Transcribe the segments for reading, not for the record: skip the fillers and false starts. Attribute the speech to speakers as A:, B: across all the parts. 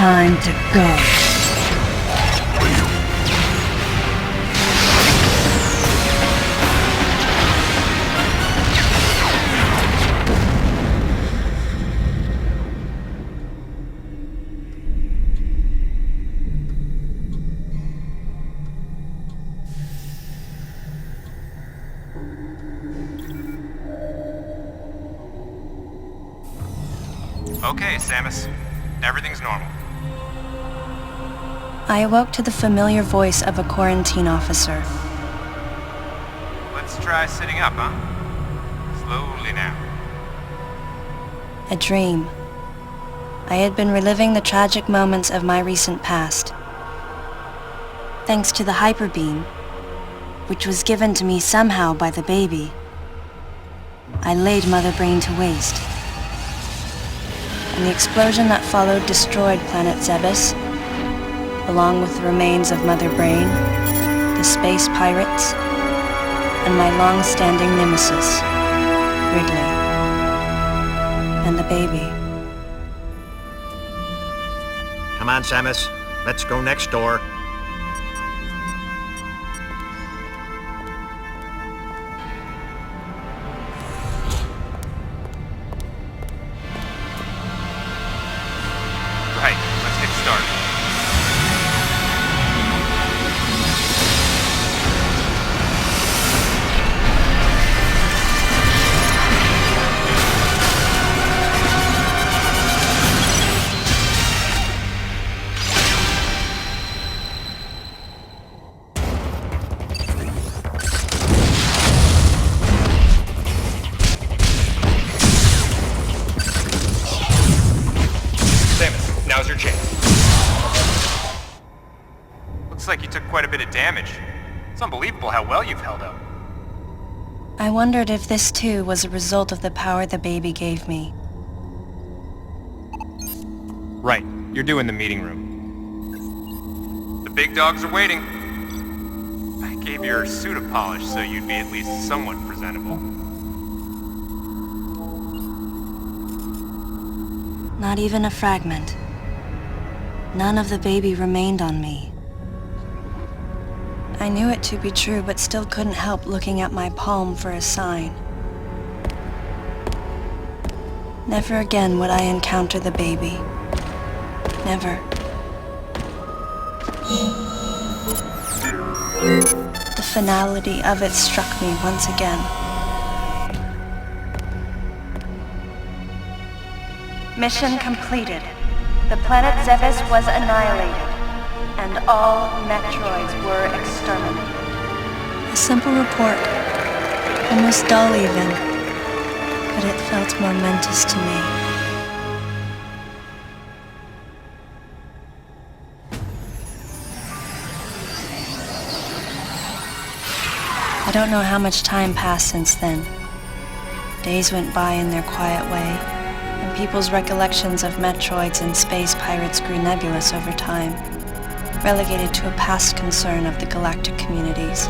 A: time to go.
B: Okay, Samus. Everything's normal.
C: I awoke to the familiar voice of a quarantine officer.
B: Let's try sitting up, huh? Slowly now.
C: A dream. I had been reliving the tragic moments of my recent past. Thanks to the hyperbeam, which was given to me somehow by the baby, I laid Mother Brain to waste. And the explosion that followed destroyed planet Zebes, along with the remains of Mother Brain, the space pirates, and my long-standing nemesis, Ridley, and the baby.
D: Come on, Samus. Let's go next door.
B: Right, let's get started. Samus, now's your chance. Looks like you took quite a bit of damage. It's unbelievable how well you've held up.
C: I wondered if this too was a result of the power the baby gave me.
B: Right, you're due in the meeting room. The big dogs are waiting. I gave your suit a polish so you'd be at least somewhat presentable.
C: Not even a fragment. None of the baby remained on me. I knew it to be true, but still couldn't help looking at my palm for a sign. Never again would I encounter the baby. Never. The finality of it struck me once again. Mission completed. The planet Zebes was annihilated, and all Metroids were exterminated. A simple report, almost dull even, but it felt momentous to me. I don't know how much time passed since then. Days went by in their quiet way, and people's recollections of Metroids and space pirates grew nebulous over time, relegated to a past concern of the galactic communities.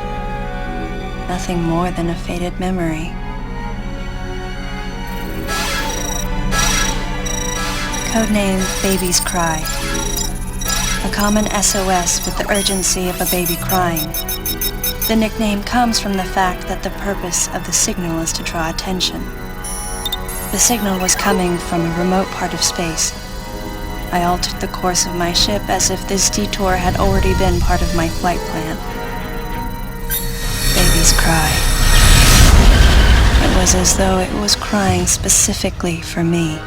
C: Nothing more than a faded memory. Codename Baby's Cry. A common SOS with the urgency of a baby crying. The nickname comes from the fact that the purpose of the signal is to draw attention. The signal was coming from a remote part of space. I altered the course of my ship as if this detour had already been part of my flight plan. Baby's Cry. It was as though it was crying specifically for me.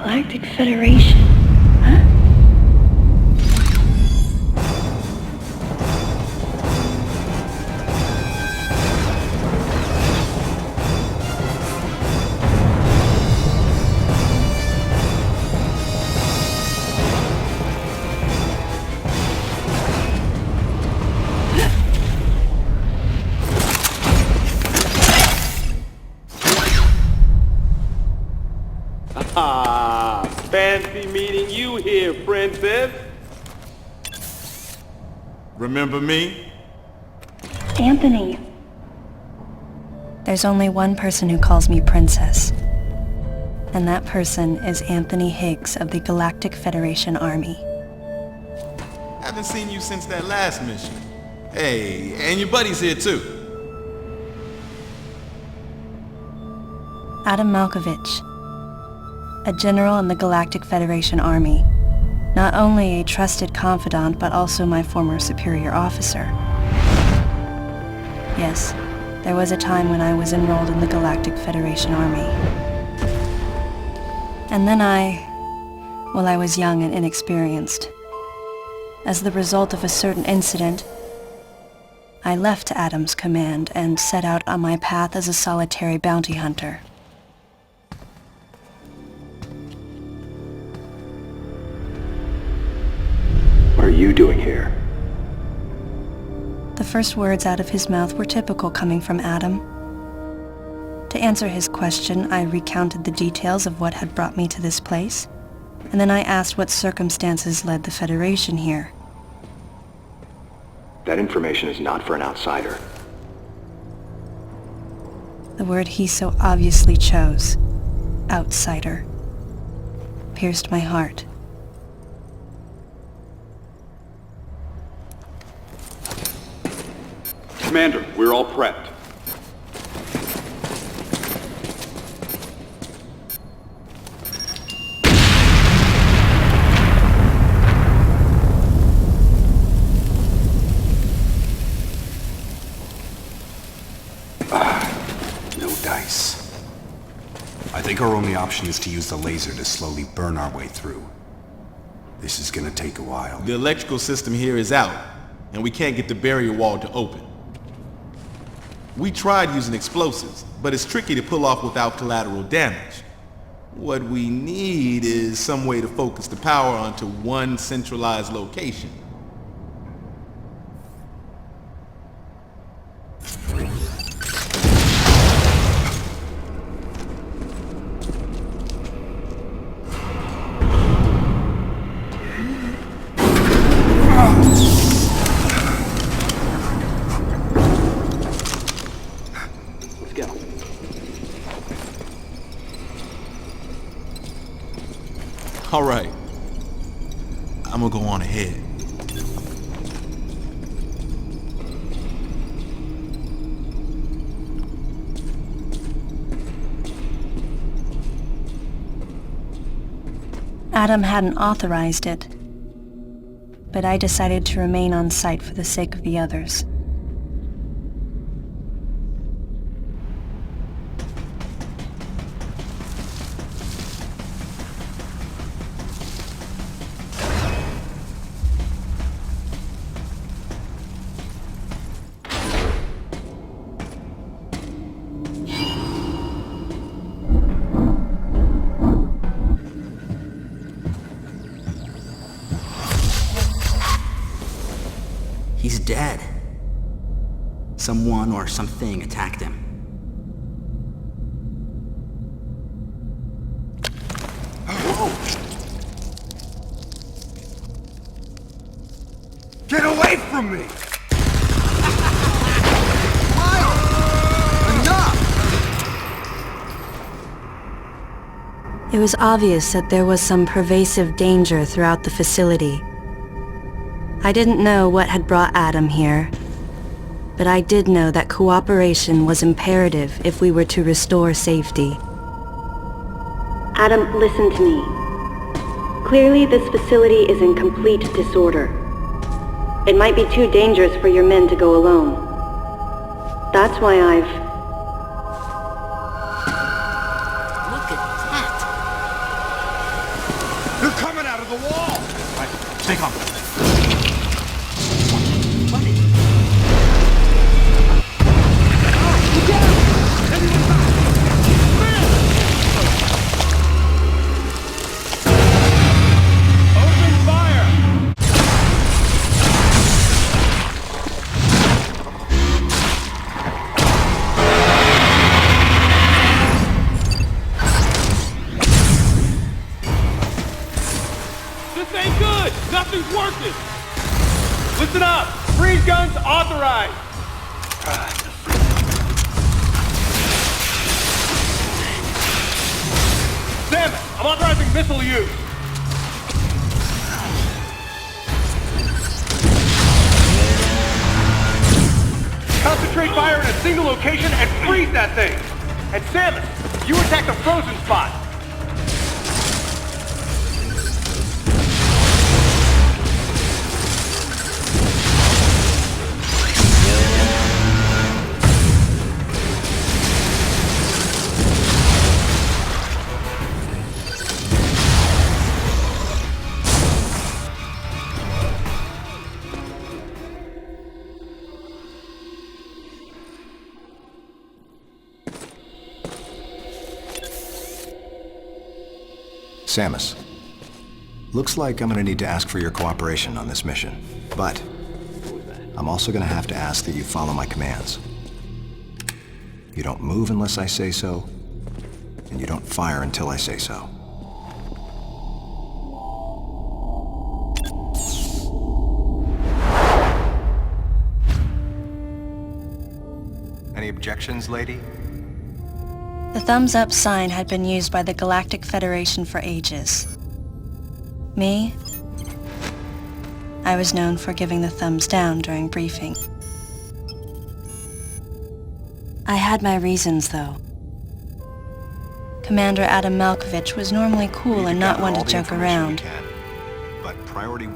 C: Galactic Federation, huh?
A: Ah, fancy meeting you here, princess.
E: Remember me?
C: Anthony. There's only one person who calls me Princess. And that person is Anthony Higgs of the Galactic Federation Army.
E: Haven't seen you since that last mission. Hey, and your buddy's here too.
C: Adam Malkovich, a general in the Galactic Federation Army. Not only a trusted confidant, but also my former superior officer. Yes, there was a time when I was enrolled in the Galactic Federation Army. And then I was young and inexperienced. As the result of a certain incident, I left Adam's command and set out on my path as a solitary bounty hunter.
F: What are you doing here?
C: The first words out of his mouth were typical coming from Adam. To answer his question, I recounted the details of what had brought me to this place, and then I asked what circumstances led the Federation here.
F: That information is not for an outsider.
C: The word he so obviously chose, outsider, pierced my heart.
A: Commander, we're all prepped.
F: No dice. I think our only option is to use the laser to slowly burn our way through. This is gonna take a while.
E: The electrical system here is out, and we can't get the barrier wall to open. We tried using explosives, but it's tricky to pull off without collateral damage. What we need is some way to focus the power onto one centralized location. All right, I'm gonna go on ahead.
C: Adam hadn't authorized it, but I decided to remain on site for the sake of the others.
G: He's dead. Someone or something attacked him.
F: Get away from me!
C: It was obvious that there was some pervasive danger throughout the facility. I didn't know what had brought Adam here, but I did know that cooperation was imperative if we were to restore safety. Adam, listen to me. Clearly this facility is in complete disorder. It might be too dangerous for your men to go alone. That's why I've...
H: Look at that!
D: Stay calm.
A: Open fire! This ain't good! Nothing's working! Listen up! Freeze guns authorized! Sam, I'm authorizing missile use! Concentrate fire in a single location and freeze that thing! And Samus, you attack the frozen spot!
H: Samus, looks like I'm gonna need to ask for your cooperation on this mission, but I'm also gonna have to ask that you follow my commands. You don't move unless I say so, and you don't fire until I say so. Any objections, lady?
C: The thumbs up sign had been used by the Galactic Federation for ages. Me? I was known for giving the thumbs down during briefing. I had my reasons, though. Commander Adam Malkovich was normally cool and not one to joke around,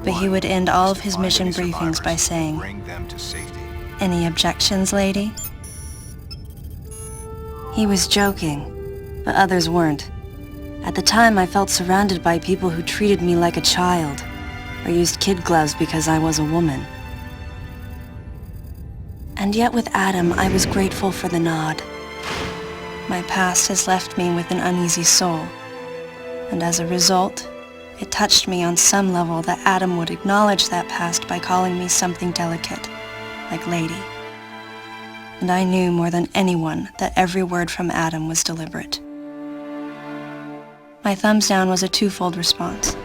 C: but he would end all of his mission briefings by saying, "Any objections, lady?" He was joking, but others weren't. At the time, I felt surrounded by people who treated me like a child, or used kid gloves because I was a woman. And yet with Adam, I was grateful for the nod. My past has left me with an uneasy soul, and as a result, it touched me on some level that Adam would acknowledge that past by calling me something delicate, like lady. And I knew more than anyone that every word from Adam was deliberate. My thumbs down was a twofold response.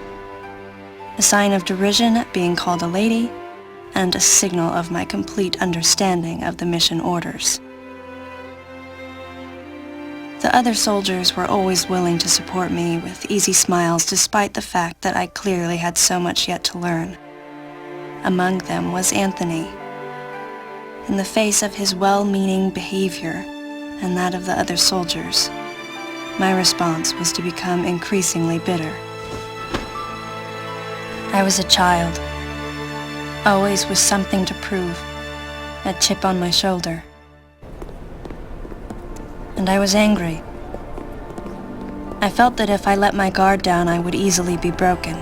C: A sign of derision at being called a lady, and a signal of my complete understanding of the mission orders. The other soldiers were always willing to support me with easy smiles despite the fact that I clearly had so much yet to learn. Among them was Anthony. In the face of his well-meaning behavior and that of the other soldiers, my response was to become increasingly bitter. I was a child, always with something to prove, a chip on my shoulder. And I was angry. I felt that if I let my guard down, I would easily be broken.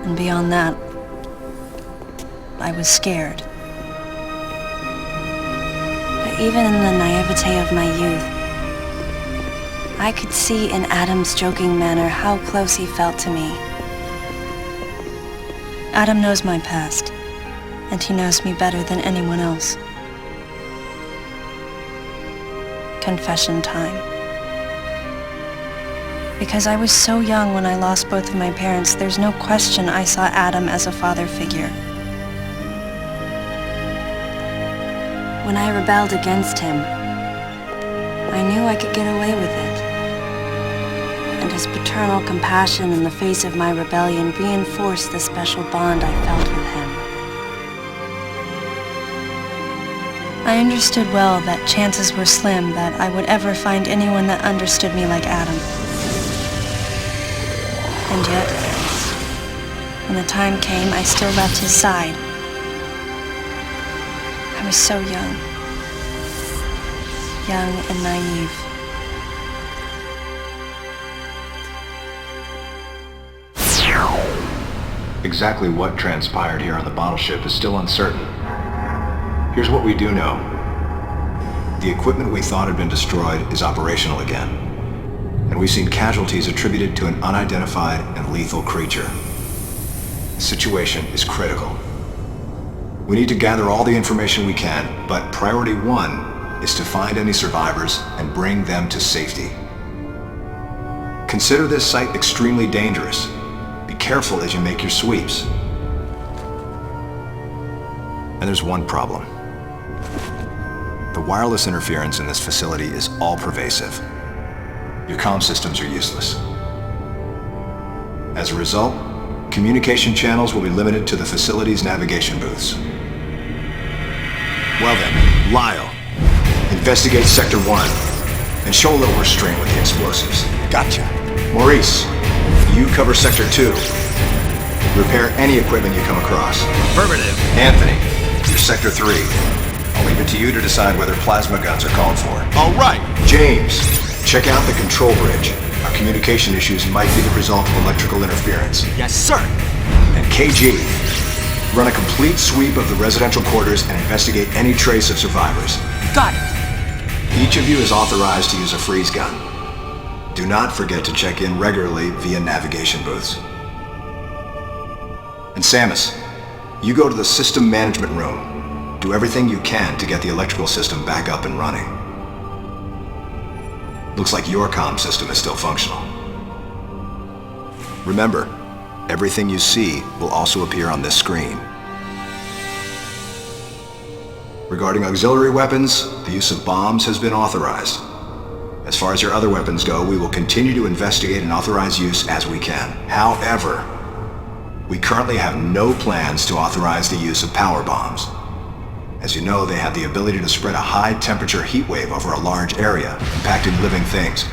C: And beyond that, I was scared. But even in the naivete of my youth, I could see in Adam's joking manner how close he felt to me. Adam knows my past, and he knows me better than anyone else. Confession time. Because I was so young when I lost both of my parents, there's no question I saw Adam as a father figure. When I rebelled against him, I knew I could get away with it. And his paternal compassion in the face of my rebellion reinforced the special bond I felt with him. I understood well that chances were slim that I would ever find anyone that understood me like Adam. And yet, when the time came, I still left his side. I was so young and naive.
H: Exactly what transpired here on the bottle ship is still uncertain. Here's what we do know. The equipment we thought had been destroyed is operational again. And we've seen casualties attributed to an unidentified and lethal creature. The situation is critical. We need to gather all the information we can, but priority one is to find any survivors and bring them to safety. Consider this site extremely dangerous. Be careful as you make your sweeps. And there's one problem. The wireless interference in this facility is all-pervasive. Your comm systems are useless. As a result, communication channels will be limited to the facility's navigation booths. Well then, Lyle, investigate Sector 1 and show a little restraint with the explosives.
D: Gotcha.
H: Maurice, you cover Sector 2. Repair any equipment you come across.
D: Affirmative.
H: Anthony, you're Sector 3. I'll leave it to you to decide whether plasma guns are called for.
E: All right.
H: James, check out the control bridge. Our communication issues might be the result of electrical interference.
D: Yes, sir.
H: And KG, run a complete sweep of the residential quarters and investigate any trace of survivors.
G: Got it.
H: Each of you is authorized to use a freeze gun. Do not forget to check in regularly via navigation booths. And Samus, you go to the system management room. Do everything you can to get the electrical system back up and running. Looks like your comm system is still functional. Remember, everything you see will also appear on this screen. Regarding auxiliary weapons, the use of bombs has been authorized. As far as your other weapons go, we will continue to investigate and authorize use as we can. However, we currently have no plans to authorize the use of power bombs. As you know, they have the ability to spread a high-temperature heat wave over a large area, impacting living things,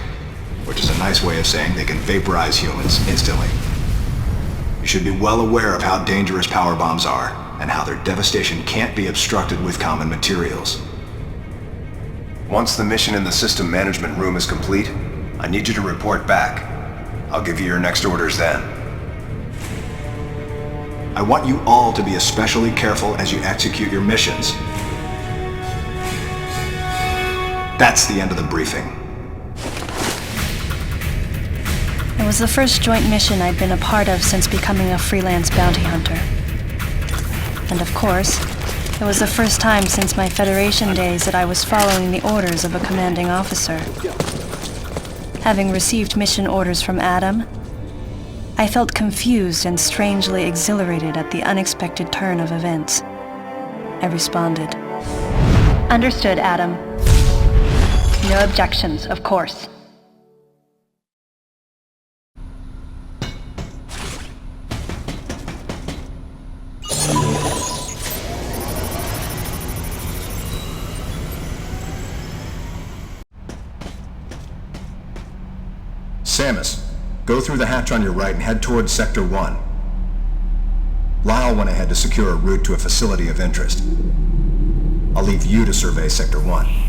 H: which is a nice way of saying they can vaporize humans instantly. You should be well aware of how dangerous power bombs are, and how their devastation can't be obstructed with common materials. Once the mission in the system management room is complete, I need you to report back. I'll give you your next orders then. I want you all to be especially careful as you execute your missions. That's the end of the briefing.
C: It was the first joint mission I'd been a part of since becoming a freelance bounty hunter. And of course, it was the first time since my Federation days that I was following the orders of a commanding officer. Having received mission orders from Adam, I felt confused and strangely exhilarated at the unexpected turn of events. I responded. Understood, Adam. No objections, of course.
H: Samus, go through the hatch on your right and head towards Sector 1. Lyle went ahead to secure a route to a facility of interest. I'll leave you to survey Sector 1.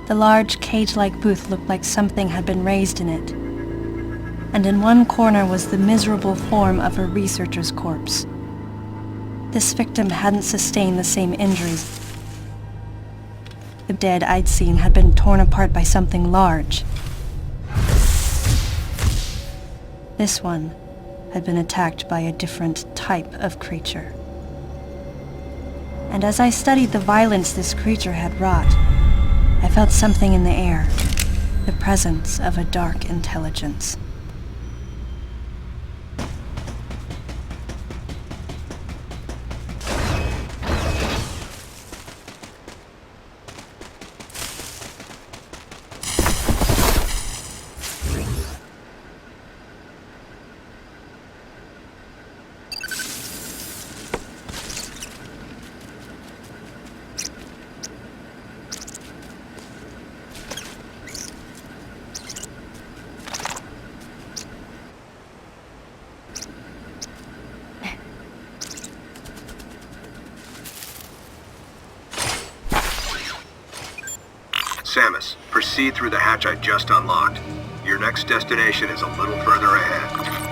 C: The large cage-like booth looked like something had been raised in it. And in one corner was the miserable form of a researcher's corpse. This victim hadn't sustained the same injuries. The dead I'd seen had been torn apart by something large. This one had been attacked by a different type of creature. And as I studied the violence this creature had wrought, I felt something in the air, the presence of a dark intelligence.
I: Samus, proceed through the hatch I just unlocked. Your next destination is a little further ahead.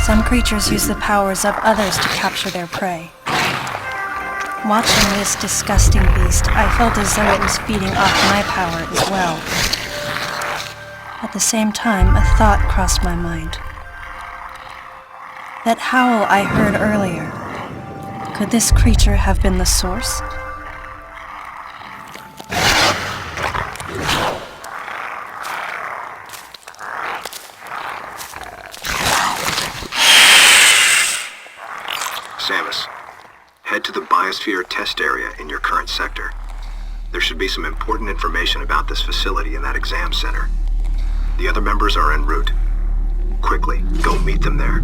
C: Some creatures use the powers of others to capture their prey. Watching this disgusting beast, I felt as though it was feeding off my power as well. At the same time, a thought crossed my mind. That howl I heard earlier, could this creature have been the source?
I: Samus, head to the biosphere test area in your current sector. There should be some important information about this facility in that exam center. The other members are en route. Quickly, go meet them there.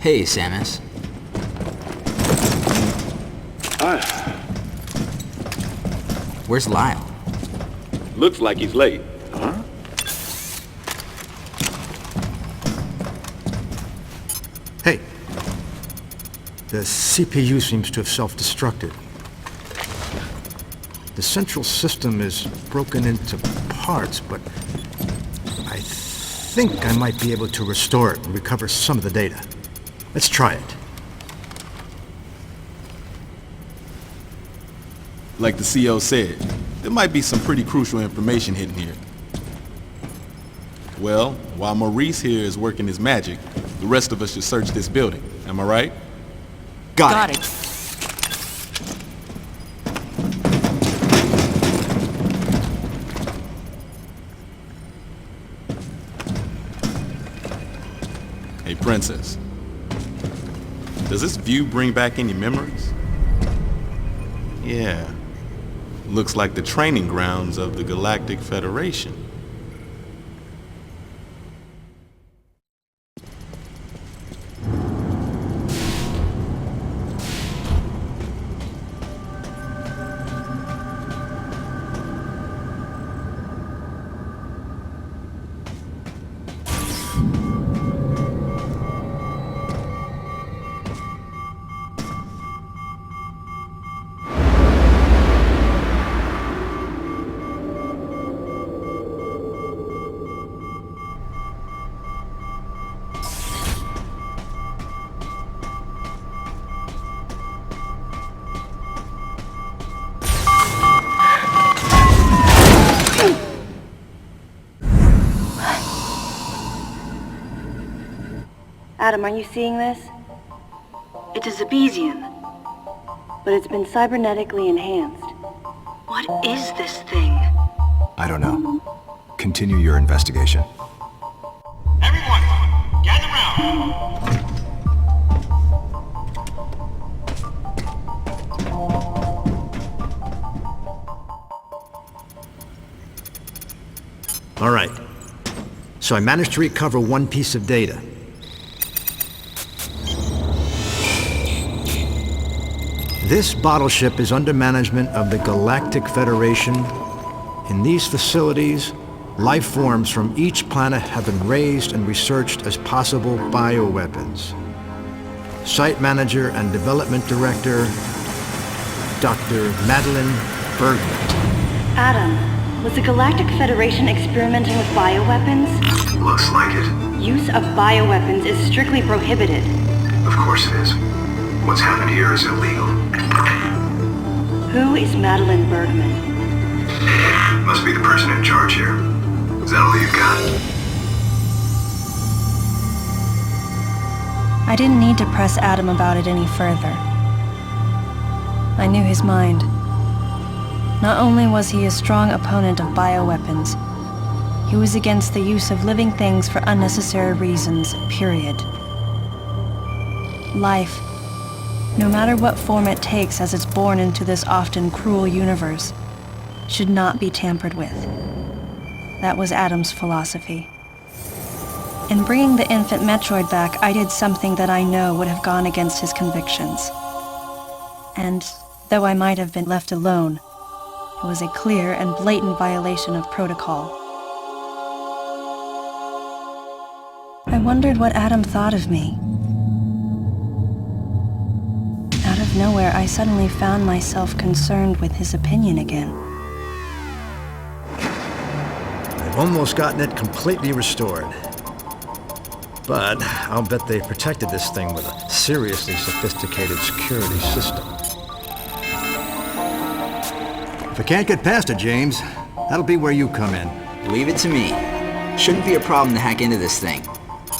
G: Hey, Samus. Where's Lyle?
J: Looks like he's late. Huh?
H: Hey. The CPU seems to have self-destructed. The central system is broken into parts, but I think I might be able to restore it and recover some of the data. Let's try it.
E: Like the CO said, there might be some pretty crucial information hidden here. Well, while Maurice here is working his magic, the rest of us should search this building. Am I right?
G: Got it.
E: Princess. Does this view bring back any memories? Yeah. Looks like the training grounds of the Galactic Federation.
C: Adam, are you seeing this? It's a Zebesian, but it's been cybernetically enhanced. What is this thing?
H: I don't know. Continue your investigation.
D: Everyone, gather round.
H: All right. So I managed to recover one piece of data. This bottle ship is under management of the Galactic Federation. In these facilities, life forms from each planet have been raised and researched as possible bioweapons. Site Manager and Development Director, Dr. Madeline Bergman.
C: Adam, was the Galactic Federation experimenting with bioweapons?
I: Looks like it.
C: Use of bioweapons is strictly prohibited.
I: Of course it is. What's happened here is illegal.
C: Who is Madeline Bergman?
I: Must be the person in charge here. Is that all you've got?
C: I didn't need to press Adam about it any further. I knew his mind. Not only was he a strong opponent of bioweapons, he was against the use of living things for unnecessary reasons, period. Life, no matter what form it takes as it's born into this often cruel universe, should not be tampered with. That was Adam's philosophy. In bringing the infant Metroid back, I did something that I know would have gone against his convictions. And though I might have been left alone, it was a clear and blatant violation of protocol. I wondered what Adam thought of me. Out of nowhere, I suddenly found myself concerned with his opinion again.
H: I've almost gotten it completely restored. But I'll bet they protected this thing with a seriously sophisticated security system. If I can't get past it, James, that'll be where you come in.
G: Leave it to me. Shouldn't be a problem to hack into this thing.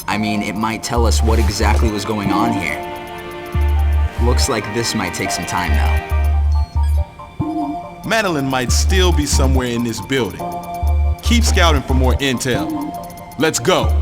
G: I mean, it might tell us what exactly was going on here. Looks like this might take some time now.
E: Madeline might still be somewhere in this building. Keep scouting for more intel. Let's go.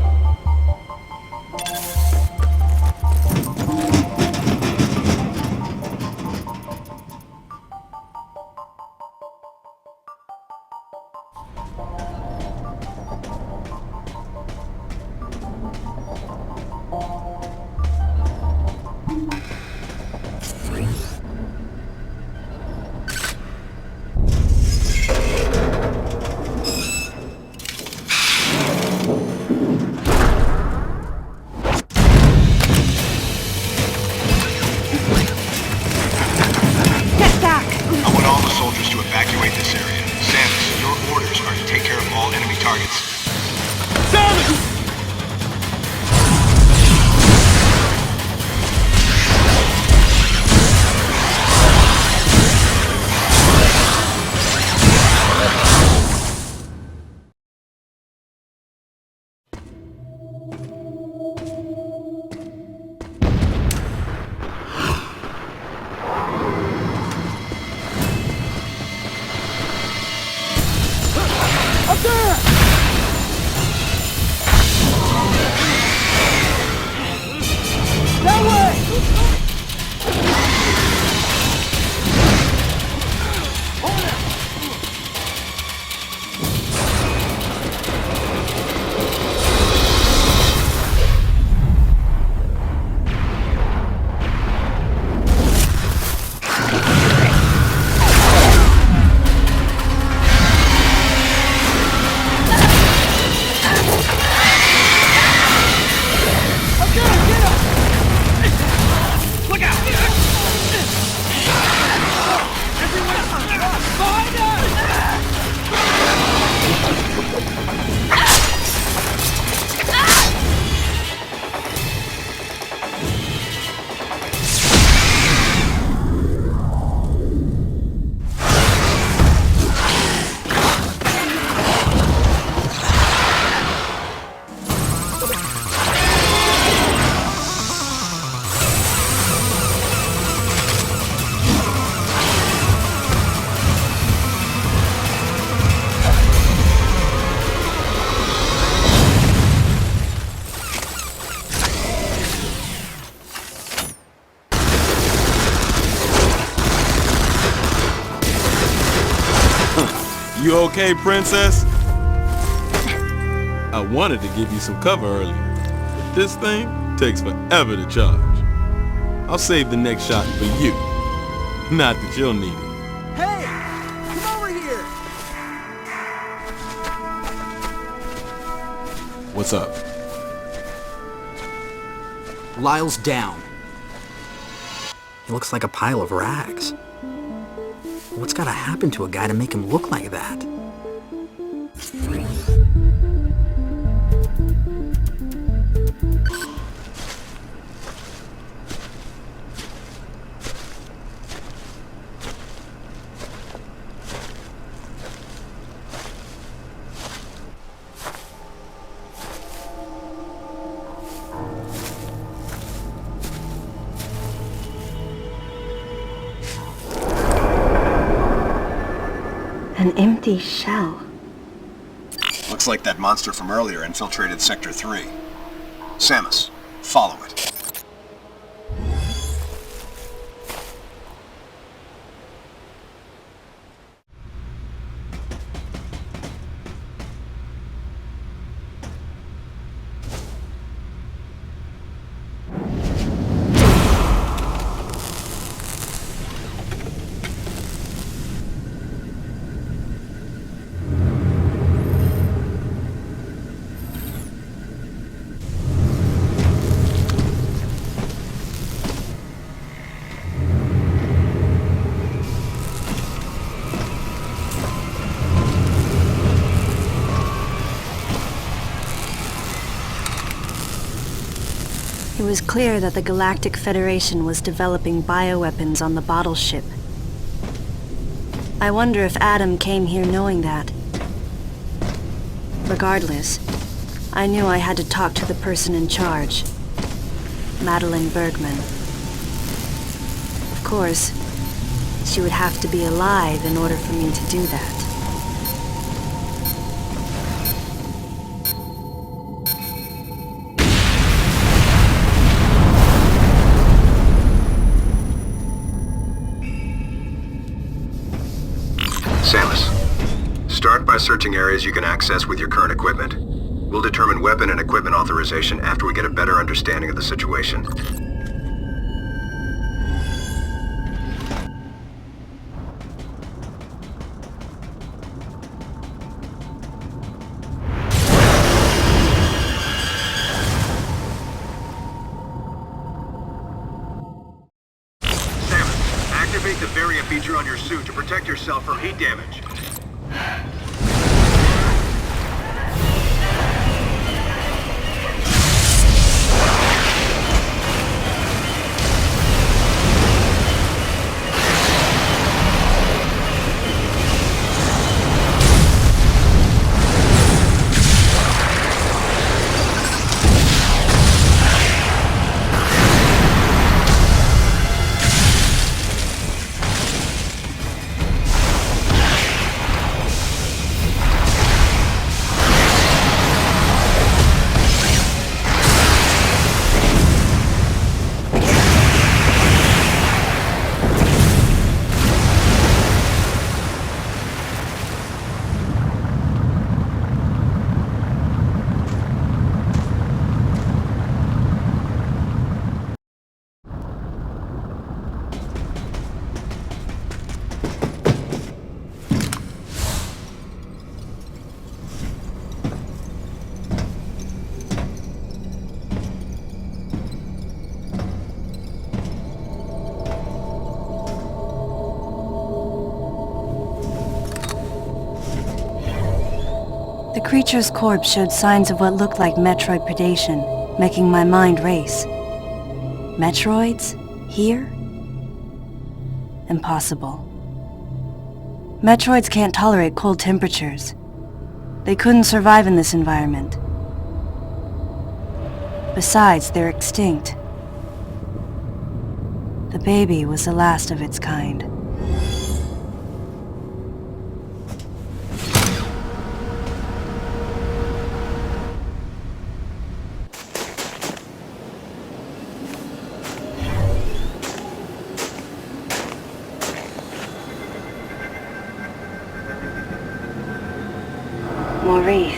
E: You okay, princess? I wanted to give you some cover earlier, but this thing takes forever to charge. I'll save the next shot for you. Not that you'll need it.
K: Hey! Come over here!
E: What's up?
G: Lyle's down. He looks like a pile of rags. What's gotta happen to a guy to make him look like that?
C: An empty shell.
I: Looks like that monster from earlier infiltrated Sector 3. Samus, follow it.
C: It was clear that the Galactic Federation was developing bioweapons on the bottle ship. I wonder if Adam came here knowing that. Regardless, I knew I had to talk to the person in charge, Madeline Bergman. Of course, she would have to be alive in order for me to do that.
I: Samus, start by searching areas you can access with your current equipment. We'll determine weapon and equipment authorization after we get a better understanding of the situation. Samus, activate the variant feature on your suit to protect yourself from heat damage.
C: The creature's corpse showed signs of what looked like Metroid predation, making my mind race. Metroids? Here? Impossible. Metroids can't tolerate cold temperatures. They couldn't survive in this environment. Besides, they're extinct. The baby was the last of its kind. Maurice.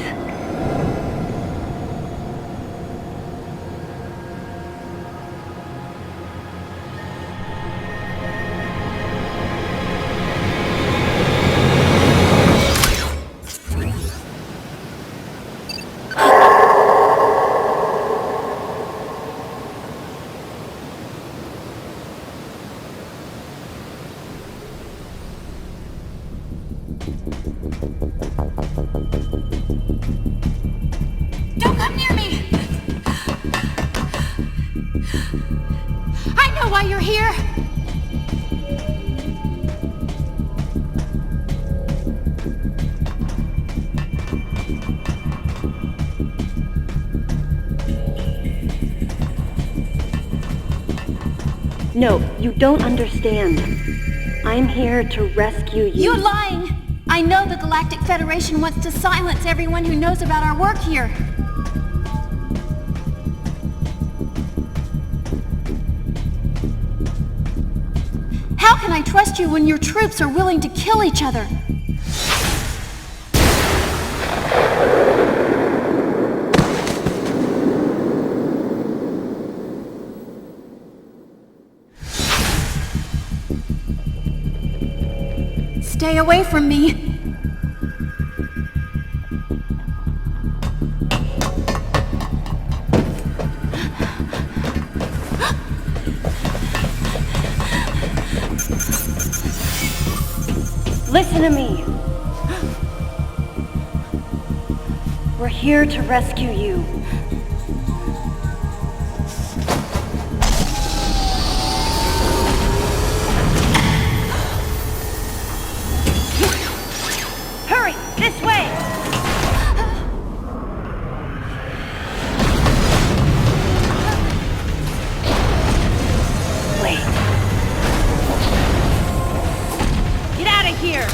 L: Don't come near me! I know why you're here!
C: No, you don't understand. I'm here to rescue you.
L: You're lying! I know the Galactic Federation wants to silence everyone who knows about our work here. How can I trust you when your troops are willing to kill each other? Stay away from me.
C: Listen to me. We're here to rescue you. Hurry, this way! Wait. Get out of here!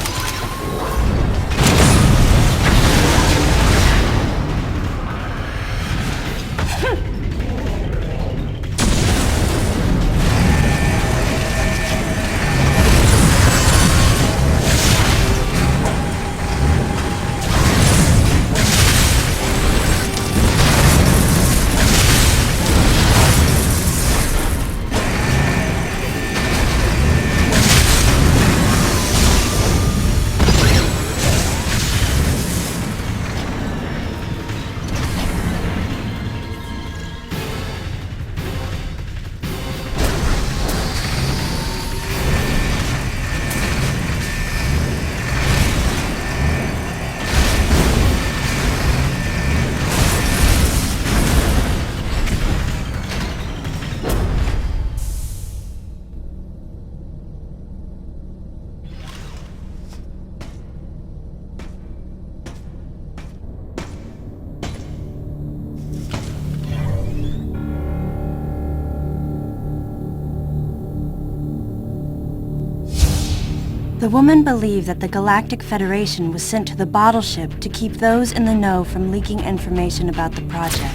C: The woman believed that the Galactic Federation was sent to the bottle ship to keep those in the know from leaking information about the project.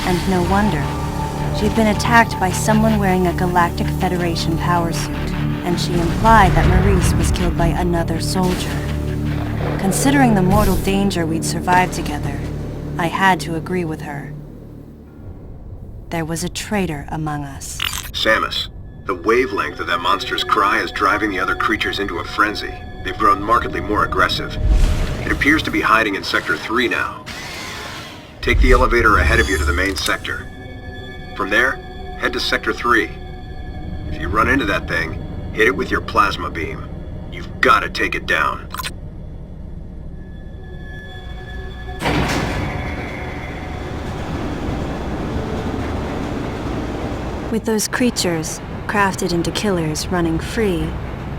C: And no wonder. She'd been attacked by someone wearing a Galactic Federation power suit, and she implied that Maurice was killed by another soldier. Considering the mortal danger we'd survived together, I had to agree with her. There was a traitor among us.
I: Samus, the wavelength of that monster's cry is driving the other creatures into a frenzy. They've grown markedly more aggressive. It appears to be hiding in Sector 3 now. Take the elevator ahead of you to the main sector. From there, head to Sector 3. If you run into that thing, hit it with your plasma beam. You've got to take it down.
C: With those creatures, crafted into killers, running free,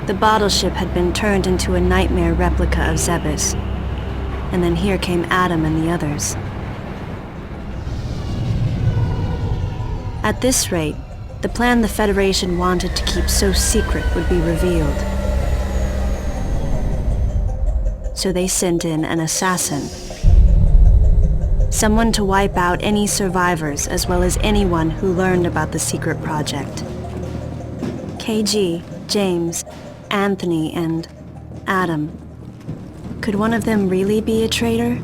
C: the bottle ship had been turned into a nightmare replica of Zebes. And then here came Adam and the others. At this rate, the plan the Federation wanted to keep so secret would be revealed. So they sent in an assassin. Someone to wipe out any survivors as well as anyone who learned about the secret project. KG, James, Anthony, and Adam Could one of them really be a traitor?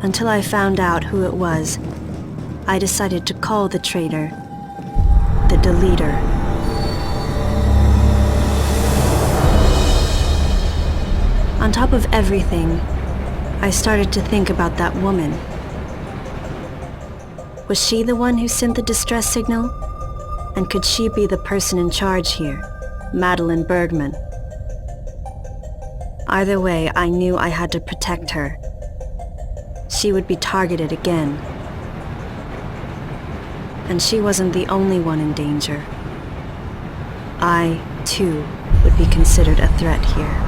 C: Until I found out who it was, I decided to call the traitor the Deleter. On top of everything, I started to think about that woman. Was she the one who sent the distress signal? And could she be the person in charge here, Madeline Bergman? Either way, I knew I had to protect her. She would be targeted again. And she wasn't the only one in danger. I, too, would be considered a threat here.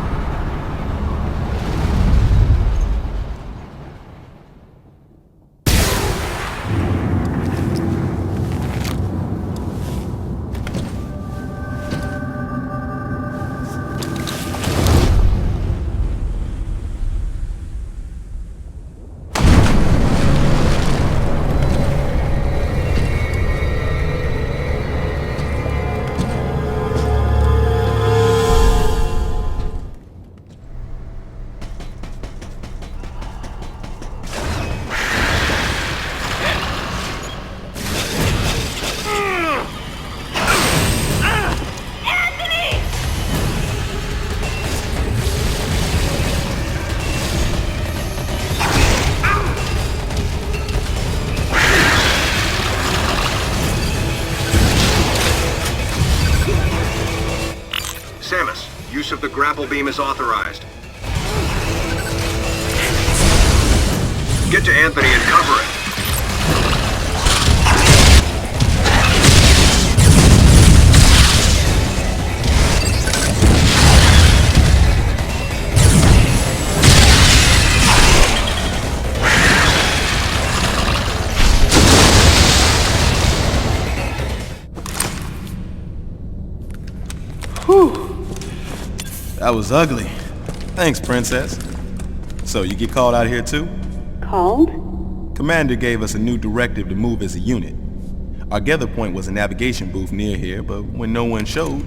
I: Use of the grapple beam is authorized. Get to Anthony and cover it.
E: That was ugly. Thanks, Princess. So, you get called out here too?
M: Called?
E: Commander gave us a new directive to move as a unit. Our gather point was a navigation booth near here, but when no one showed,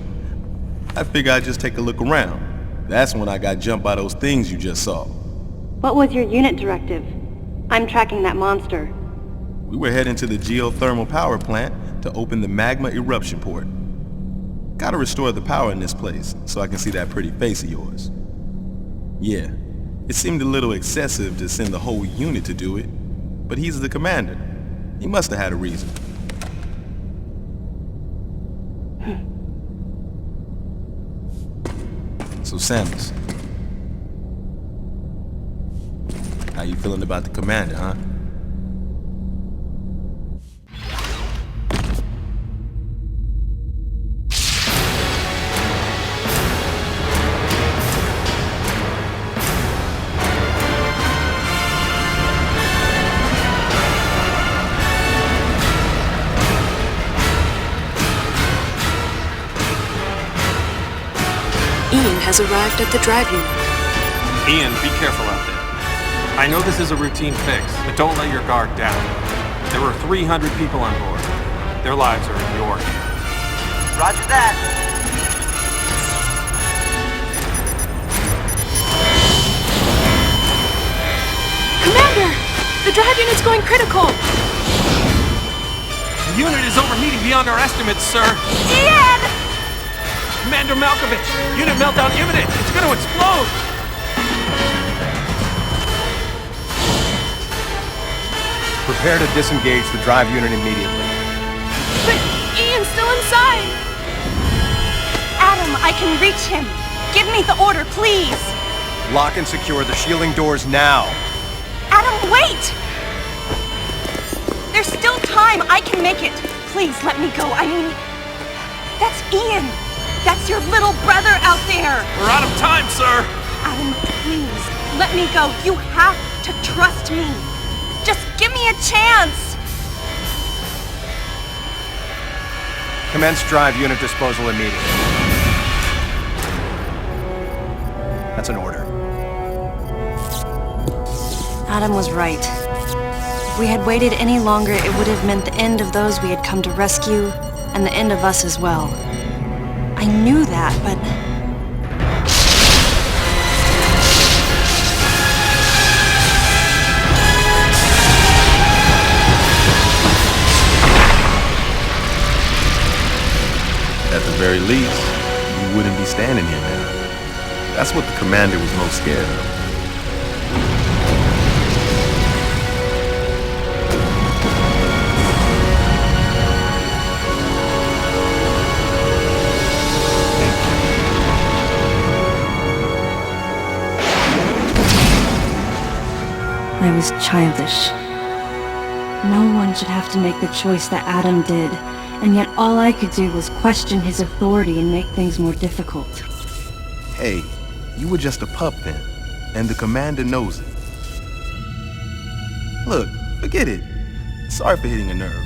E: I figured I'd just take a look around. That's when I got jumped by those things you just saw.
M: What was your unit directive? I'm tracking that monster.
E: We were heading to the geothermal power plant to open the magma eruption port. Gotta restore the power in this place, so I can see that pretty face of yours. Yeah, it seemed a little excessive to send the whole unit to do it, but he's the commander. He must have had a reason. So Samus, how you feeling about the commander, huh?
N: Has arrived at the drive unit.
B: Ian, be careful out there. I know this is a routine fix, but don't let your guard down. There were 300 people on board. Their lives are in your hands.
K: Roger that.
N: Commander! The drive unit's going critical!
B: The unit is overheating beyond our estimates, sir.
L: Ian!
B: Commander Malkovich, unit meltdown imminent. It's going to explode.
H: Prepare to disengage the drive unit immediately.
N: But Ian's still inside.
L: Adam, I can reach him. Give me the order, please.
H: Lock and secure the shielding doors now.
L: Adam, wait! There's still time. I can make it. Please let me go. I mean, that's Ian. That's your little brother out there!
B: We're out of time, sir!
L: Adam, please, let me go. You have to trust me. Just give me a chance!
H: Commence drive unit disposal immediately. That's an order.
C: Adam was right. If we had waited any longer, it would have meant the end of those we had come to rescue, and the end of us as well. I knew that, but...
E: very least, you wouldn't be standing here now. That's what the commander was most scared of.
C: I was childish. No one should have to make the choice that Adam did, and yet all I could do was question his authority and make things more difficult.
E: Hey, you were just a pup then, and the commander knows it. Look, forget it. Sorry for hitting a nerve.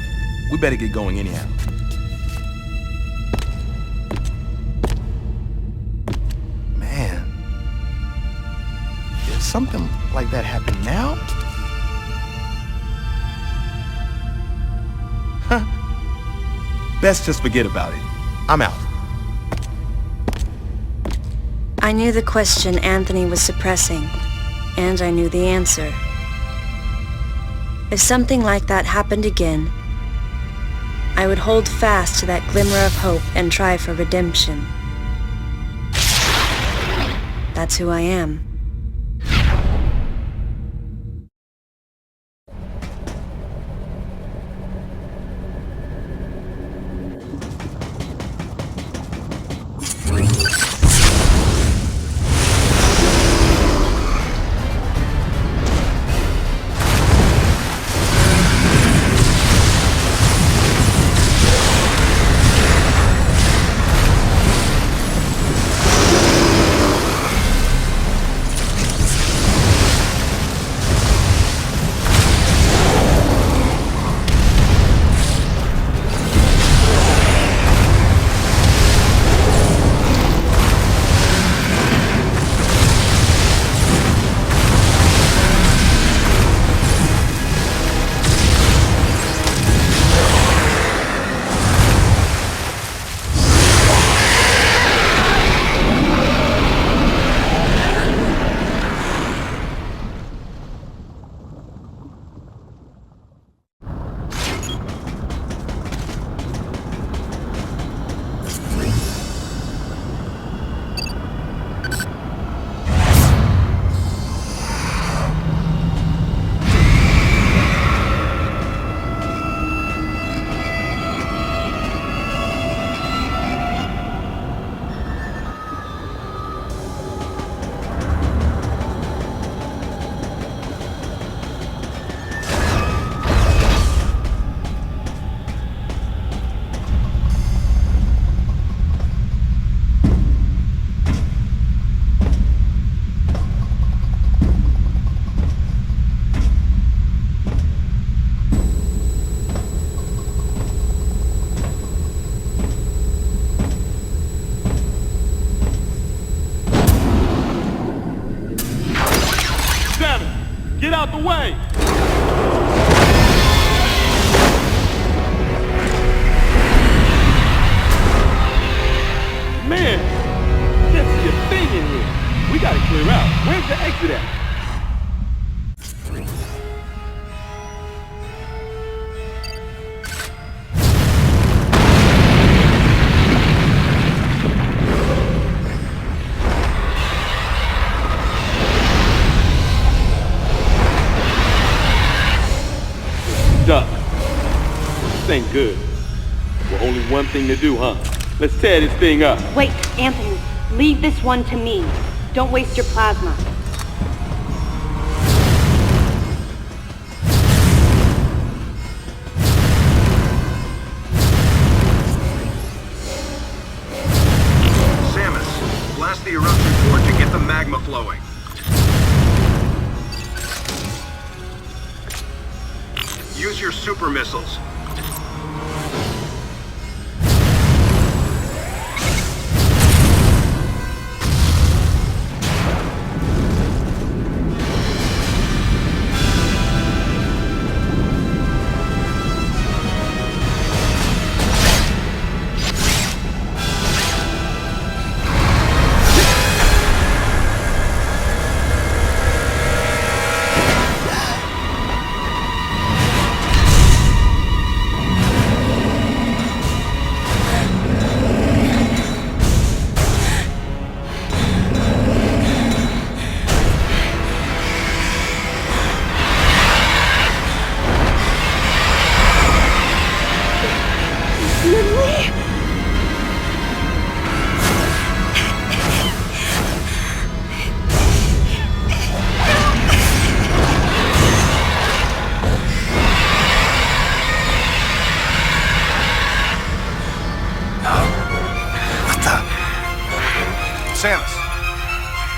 E: We better get going anyhow. Man, if something like that happened now? Huh. Best just forget about it. I'm out.
C: I knew the question Anthony was suppressing, and I knew the answer. If something like that happened again, I would hold fast to that glimmer of hope and try for redemption. That's who I am.
J: Get out the way! Man, can't see a thing in here. We gotta clear out. Where's the exit at? Duck. This ain't good. Well, only one thing to do, huh? Let's tear this thing up.
M: Wait, Anthony. Leave this one to me. Don't waste your plasma.
I: Samus, blast the eruption port to get the magma flowing. Use your super missiles.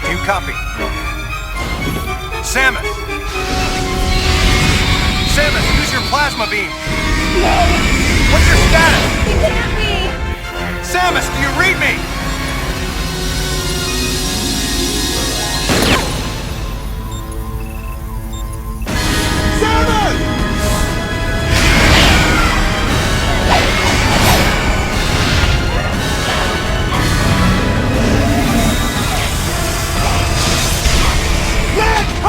D: Do you copy? Samus! Samus, use your plasma beam!
L: No!
D: What's your status?
L: He can't be!
D: Samus, do you read me?
K: Samus! Let her go!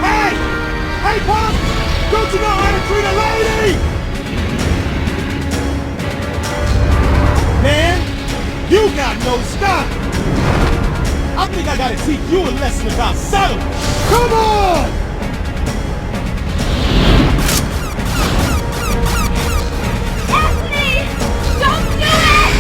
K: Hey! Hey, Pop! Don't you know how to treat a lady? Man, you got no style. I think I gotta teach you a lesson about settlement. Come on!
L: Anthony! Don't do it!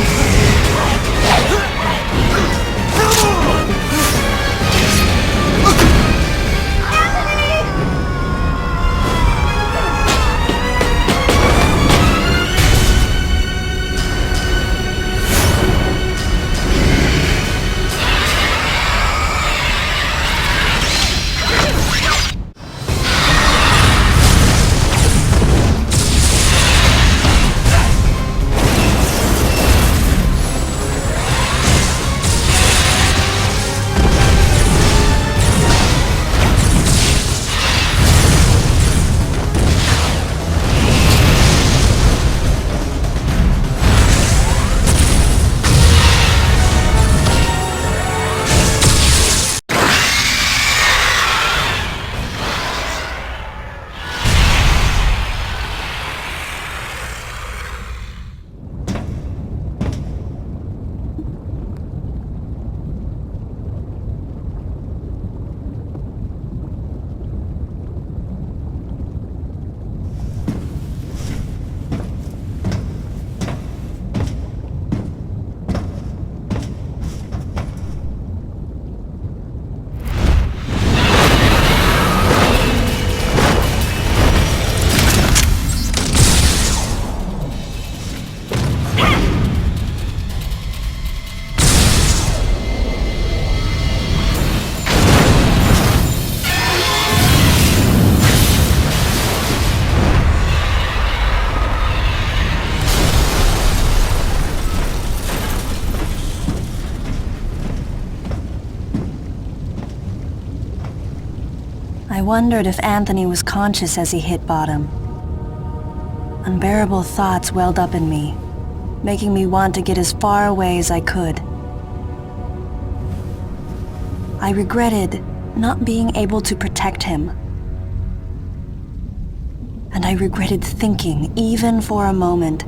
C: I wondered if Anthony was conscious as he hit bottom. Unbearable thoughts welled up in me, making me want to get as far away as I could. I regretted not being able to protect him. And I regretted thinking, even for a moment,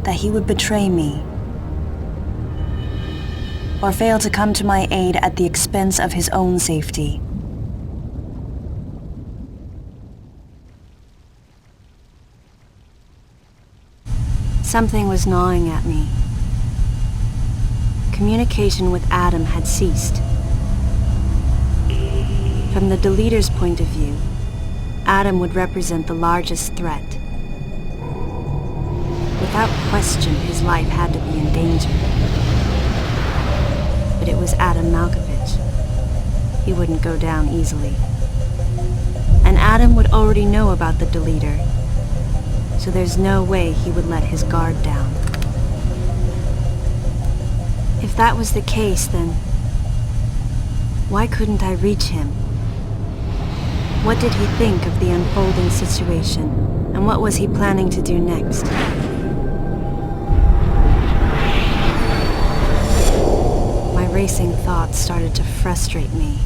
C: that he would betray me or fail to come to my aid at the expense of his own safety. Something was gnawing at me. Communication with Adam had ceased. From the deleter's point of view, Adam would represent the largest threat. Without question, his life had to be in danger. But it was Adam Malkovich. He wouldn't go down easily. And Adam would already know about the deleter, so there's no way he would let his guard down. If that was the case, then why couldn't I reach him? What did he think of the unfolding situation, and what was he planning to do next? My racing thoughts started to frustrate me.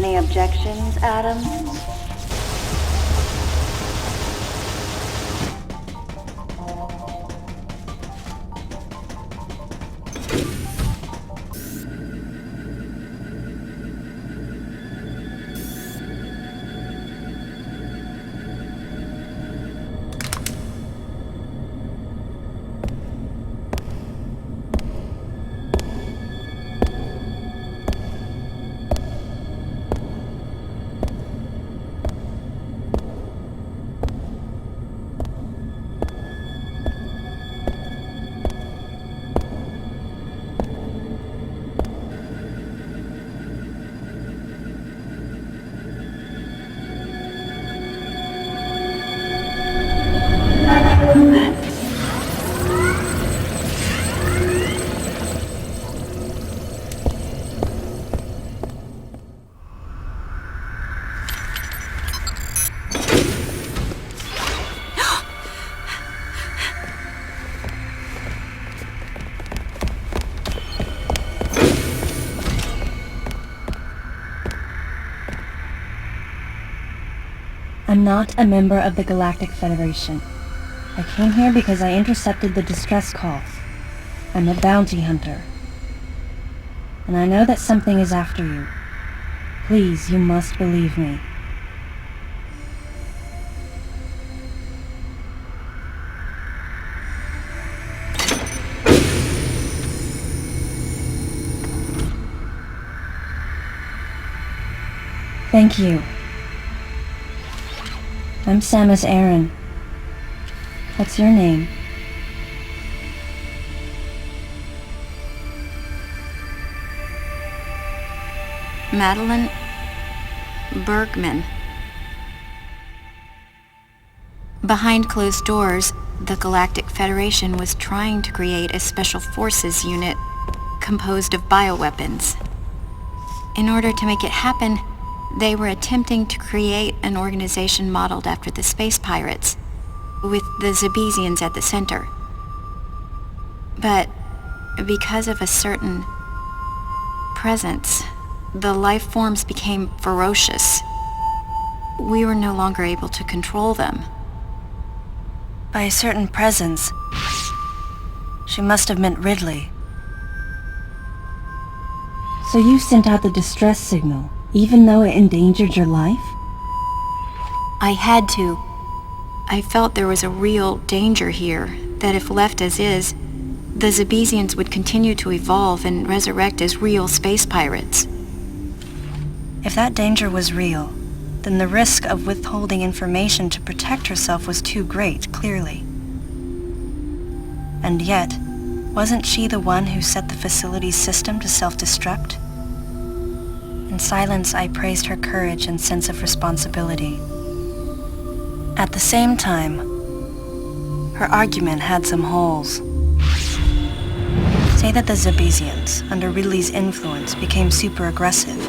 M: Any objections, Adam?
C: I'm not a member of the Galactic Federation. I came here because I intercepted the distress call. I'm a bounty hunter. And I know that something is after you. Please, you must believe me. Thank you. I'm Samus Aran. What's your name?
O: Madeline Bergman. Behind closed doors, the Galactic Federation was trying to create a special forces unit composed of bioweapons. In order to make it happen, they were attempting to create an organization modeled after the space pirates, with the Zebesians at the center. But because of a certain presence, the life forms became ferocious. We were no longer able to control them.
C: By a certain presence, she must have meant Ridley. So you sent out the distress signal, even though it endangered your life?
O: I had to. I felt there was a real danger here, that if left as is, the Zebesians would continue to evolve and resurrect as real space pirates.
C: If that danger was real, then the risk of withholding information to protect herself was too great, clearly. And yet, wasn't she the one who set the facility's system to self-destruct? In silence, I praised her courage and sense of responsibility. At the same time, her argument had some holes. Say that the Zebesians, under Ridley's influence, became super aggressive.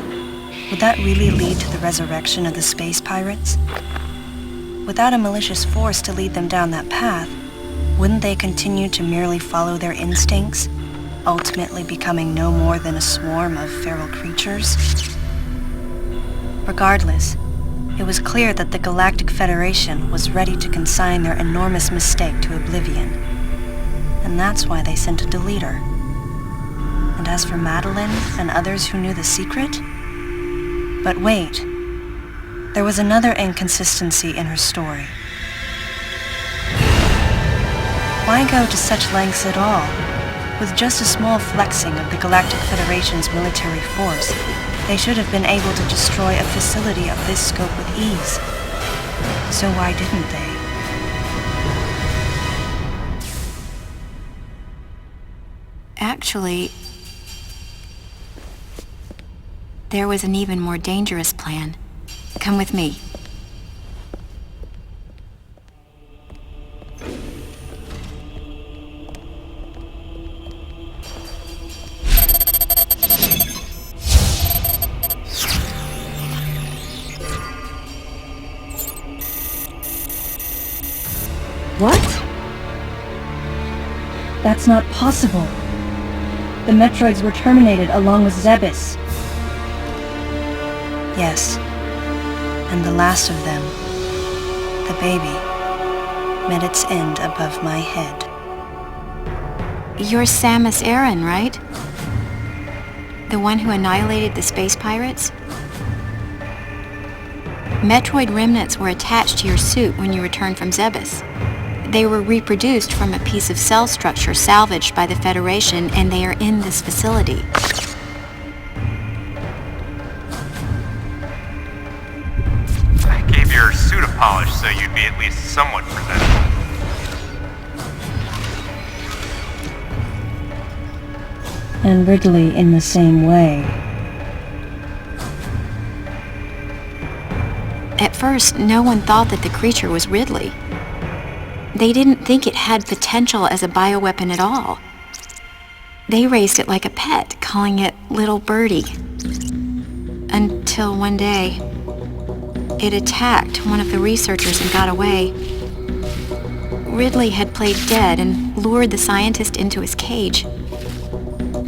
C: Would that really lead to the resurrection of the space pirates? Without a malicious force to lead them down that path, wouldn't they continue to merely follow their instincts, ultimately becoming no more than a swarm of feral creatures? Regardless, it was clear that the Galactic Federation was ready to consign their enormous mistake to oblivion. And that's why they sent a deleter. And as for Madeline and others who knew the secret? But wait, there was another inconsistency in her story. Why go to such lengths at all? With just a small flexing of the Galactic Federation's military force, they should have been able to destroy a facility of this scope with ease. So why didn't they?
O: Actually, there was an even more dangerous plan. Come with me.
C: What? That's not possible. The Metroids were terminated along with Zebes. Yes. And the last of them, the baby, met its end above my head.
O: You're Samus Aran, right? The one who annihilated the space pirates? Metroid remnants were attached to your suit when you returned from Zebes. They were reproduced from a piece of cell structure salvaged by the Federation, and they are in this facility.
B: I gave your suit a polish so you'd be at least somewhat presentable.
C: And Ridley in the same way.
O: At first, no one thought that the creature was Ridley. They didn't think it had potential as a bioweapon at all. They raised it like a pet, calling it Little Birdie. Until one day, it attacked one of the researchers and got away. Ridley had played dead and lured the scientist into his cage.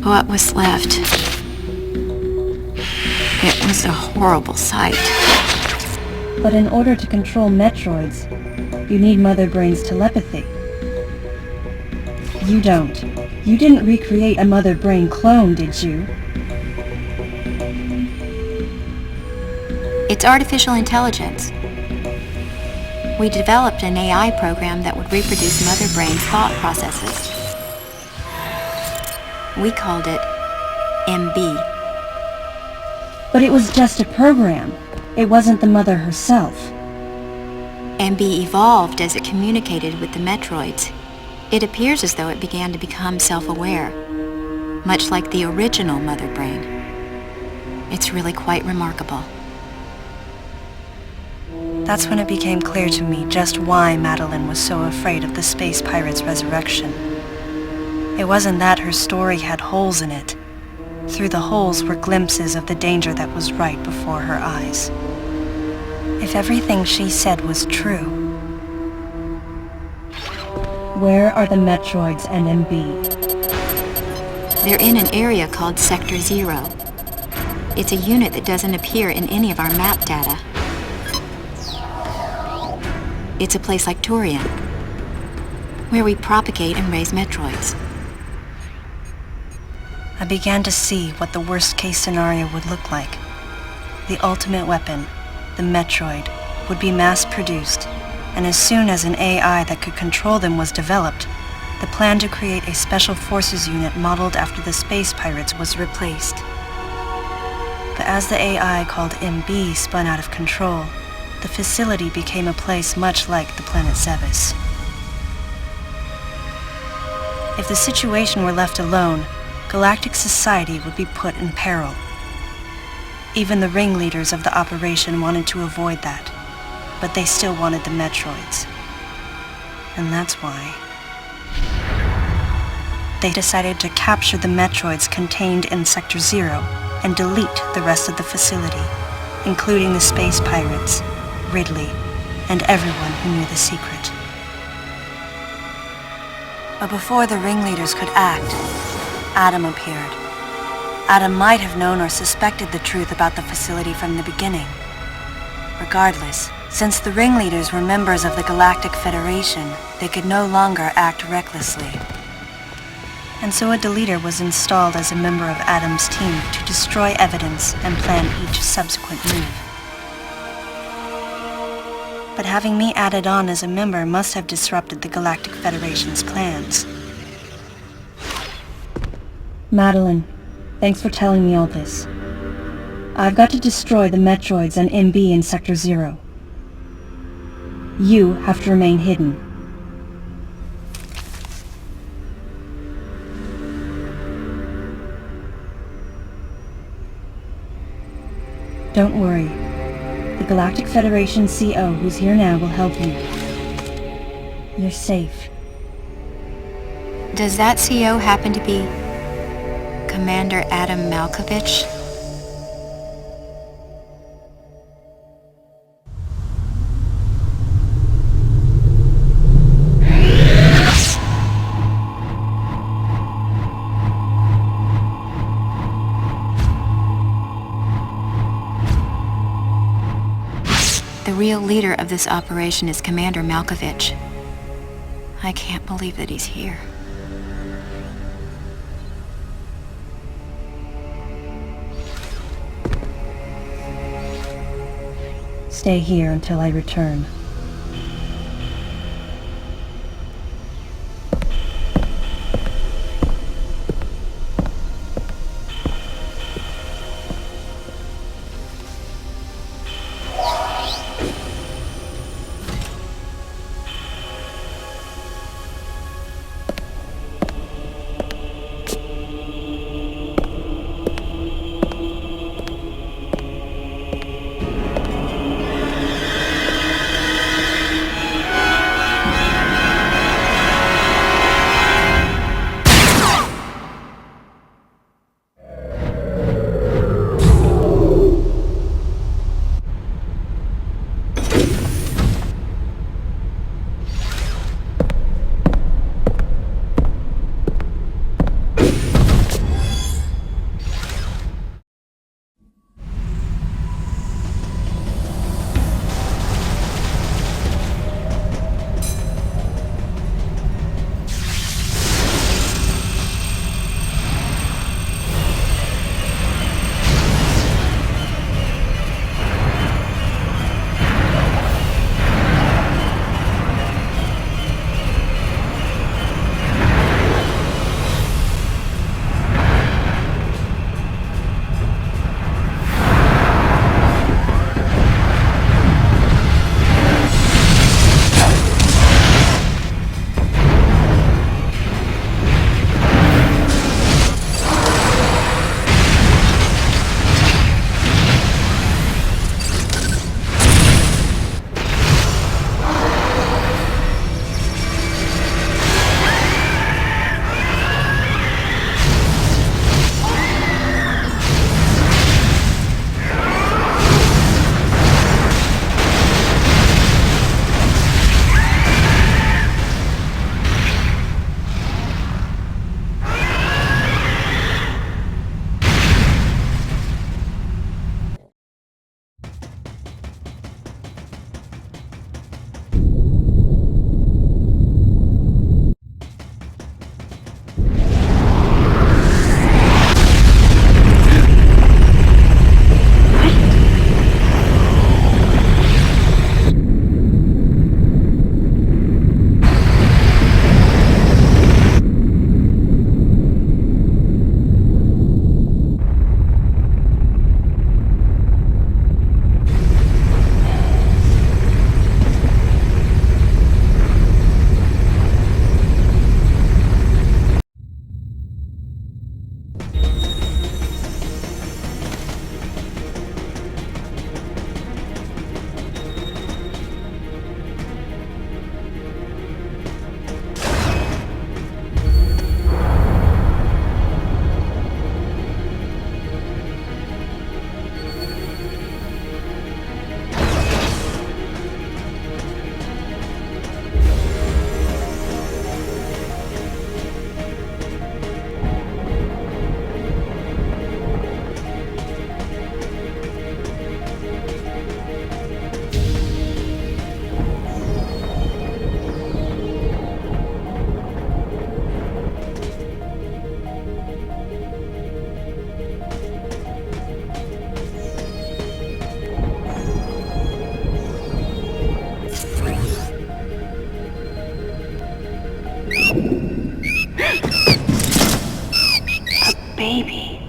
O: What was left? It was a horrible sight.
C: But in order to control Metroids, you need Mother Brain's telepathy. You don't. You didn't recreate a Mother Brain clone, did you?
O: It's artificial intelligence. We developed an AI program that would reproduce Mother Brain's thought processes. We called it MB.
C: But it was just a program. It wasn't the Mother herself.
O: MB evolved as it communicated with the Metroids. It appears as though it began to become self-aware, much like the original Mother Brain. It's really quite remarkable.
C: That's when it became clear to me just why Madeline was so afraid of the space pirate's resurrection. It wasn't that her story had holes in it. Through the holes were glimpses of the danger that was right before her eyes. If everything she said was true, where are the Metroids and MB?
O: They're in an area called Sector 0. It's a unit that doesn't appear in any of our map data. It's a place like Turian, where we propagate and raise Metroids.
C: I began to see what the worst-case scenario would look like. The ultimate weapon, the Metroid, would be mass-produced, and as soon as an AI that could control them was developed, the plan to create a special forces unit modeled after the space pirates was replaced. But as the AI called MB spun out of control, the facility became a place much like the planet Zebes. If the situation were left alone, galactic society would be put in peril. Even the ringleaders of the operation wanted to avoid that, but they still wanted the Metroids. And that's why they decided to capture the Metroids contained in Sector 0 and delete the rest of the facility, including the space pirates, Ridley, and everyone who knew the secret. But before the ringleaders could act, Adam appeared. Adam might have known or suspected the truth about the facility from the beginning. Regardless, since the ringleaders were members of the Galactic Federation, they could no longer act recklessly. And so a deleter was installed as a member of Adam's team to destroy evidence and plan each subsequent move. But having me added on as a member must have disrupted the Galactic Federation's plans. Madeline, thanks for telling me all this. I've got to destroy the Metroids and MB in Sector 0. You have to remain hidden. Don't worry. The Galactic Federation CO who's here now will help you. You're safe.
O: Does that CO happen to be Commander Adam Malkovich? real leader of this operation is Commander Malkovich. I can't believe that he's here.
C: Stay here until I return.
M: baby.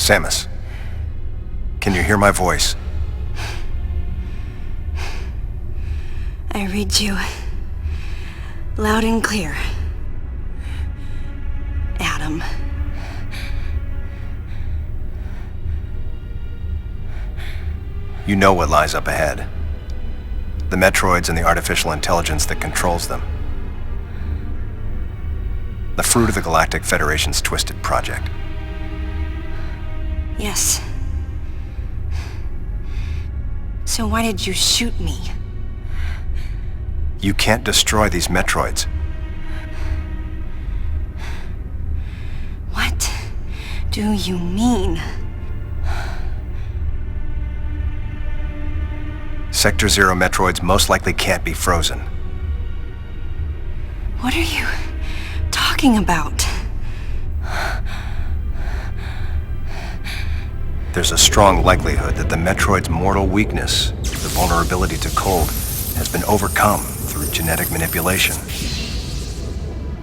H: Samus, can you hear my voice?
C: I read you loud and clear, Adam.
H: You know what lies up ahead. The Metroids and the artificial intelligence that controls them. The fruit of the Galactic Federation's twisted project.
C: Yes. So why did you shoot me?
H: You can't destroy these Metroids.
C: What do you mean?
H: Sector Zero Metroids most likely can't be frozen.
C: What are you talking about?
H: There's a strong likelihood that the Metroid's mortal weakness, the vulnerability to cold, has been overcome through genetic manipulation.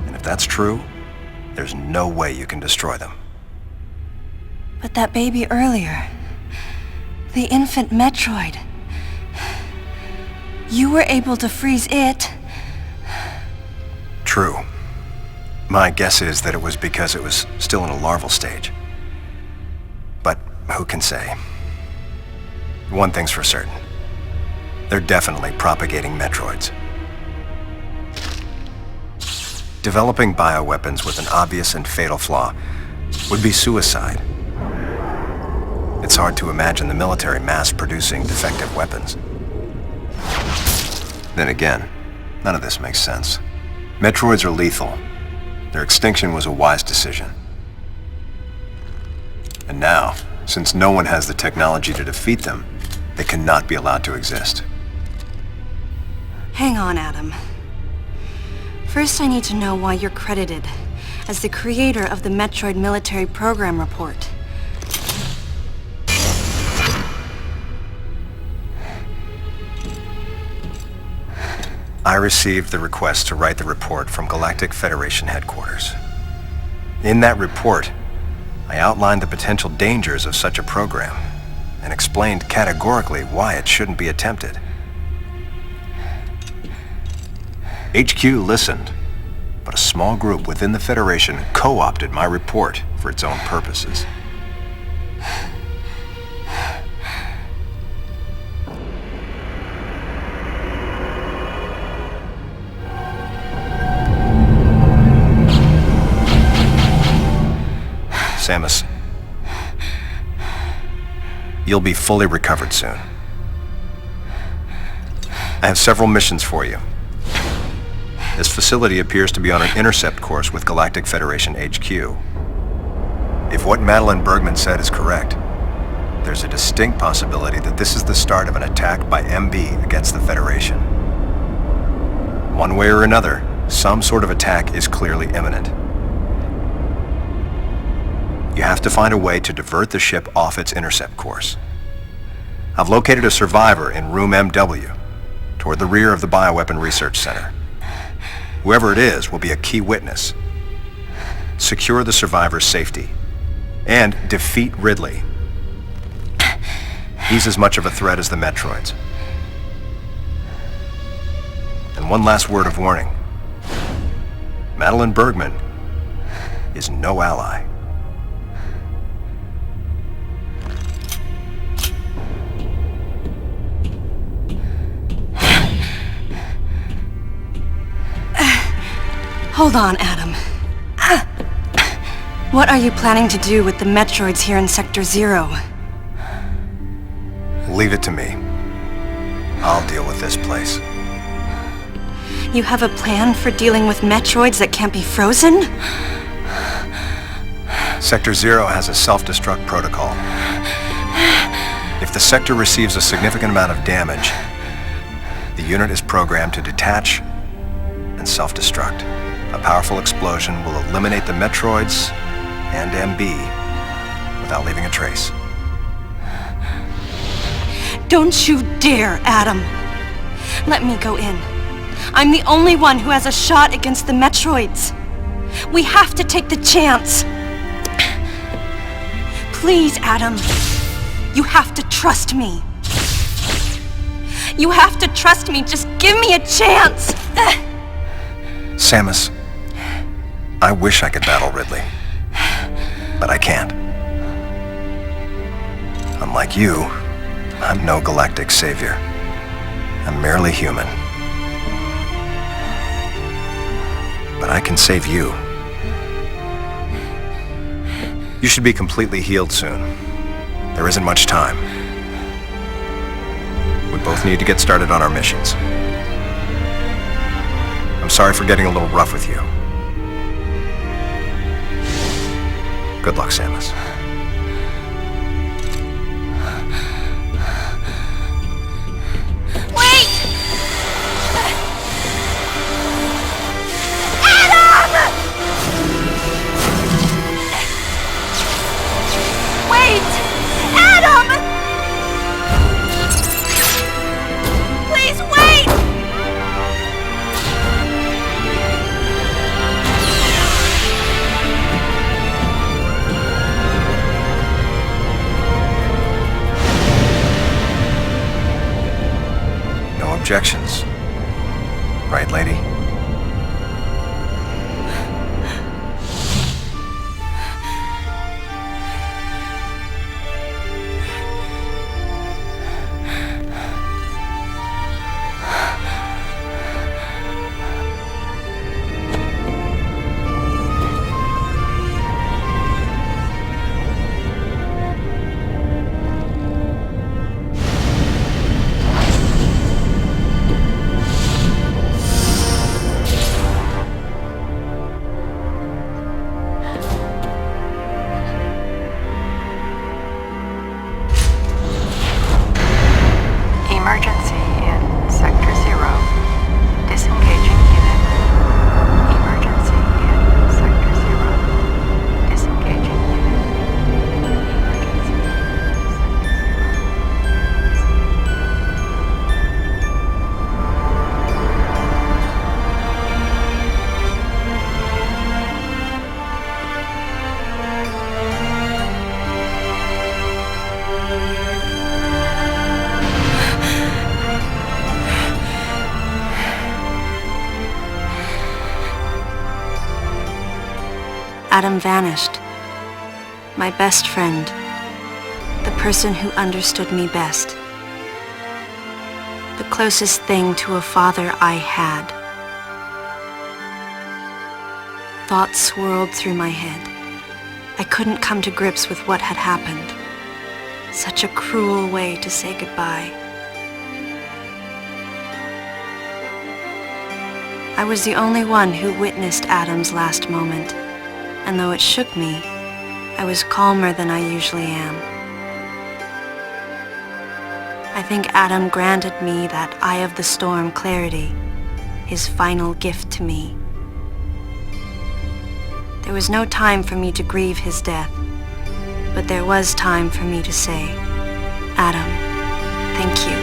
H: And if that's true, there's no way you can destroy them.
C: But that baby earlier, the infant Metroid, you were able to freeze it.
H: True. My guess is that it was because it was still in a larval stage. But who can say? One thing's for certain. They're definitely propagating Metroids. Developing bioweapons with an obvious and fatal flaw would be suicide. It's hard to imagine the military mass-producing defective weapons. Then again, none of this makes sense. Metroids are lethal. Their extinction was a wise decision. And now, since no one has the technology to defeat them, they cannot be allowed to exist.
C: Hang on, Adam. First, I need to know why you're credited as the creator of the Metroid Military Program Report.
H: I received the request to write the report from Galactic Federation headquarters. In that report, I outlined the potential dangers of such a program and explained categorically why it shouldn't be attempted. HQ listened, but a small group within the Federation co-opted my report for its own purposes. Samus, you'll be fully recovered soon. I have several missions for you. This facility appears to be on an intercept course with Galactic Federation HQ. If what Madeline Bergman said is correct, there's a distinct possibility that this is the start of an attack by MB against the Federation. One way or another, some sort of attack is clearly imminent. You have to find a way to divert the ship off its intercept course. I've located a survivor in room MW, toward the rear of the Bioweapon Research Center. Whoever it is will be a key witness. Secure the survivor's safety, and defeat Ridley. He's as much of a threat as the Metroids. And one last word of warning. Madeline Bergman is no ally.
C: Hold on, Adam. What are you planning to do with the Metroids here in Sector Zero?
H: Leave it to me. I'll deal with this place.
C: You have a plan for dealing with Metroids that can't be frozen?
H: Sector Zero has a self-destruct protocol. If the sector receives a significant amount of damage, the unit is programmed to detach and self-destruct. A powerful explosion will eliminate the Metroids and MB without leaving a trace.
C: Don't you dare, Adam. Let me go in. I'm the only one who has a shot against the Metroids. We have to take the chance. Please, Adam. You have to trust me. You have to trust me. Just give me a chance.
H: Samus, I wish I could battle Ridley, but I can't. Unlike you, I'm no galactic savior. I'm merely human. But I can save you. You should be completely healed soon. There isn't much time. We both need to get started on our missions. I'm sorry for getting a little rough with you. Good luck, Samus. Objections. Right, lady?
P: Emergency in Sector 0. Disengaging unit. Emergency in Sector 0. Disengaging unit.
C: Adam vanished. My best friend. The person who understood me best. The closest thing to a father I had. Thoughts swirled through my head. I couldn't come to grips with what had happened. Such a cruel way to say goodbye. I was the only one who witnessed Adam's last moment. And though it shook me, I was calmer than I usually am. I think Adam granted me that Eye of the Storm clarity, his final gift to me. There was no time for me to grieve his death, but there was time for me to say, Adam, thank you.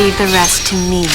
C: Leave the rest to me.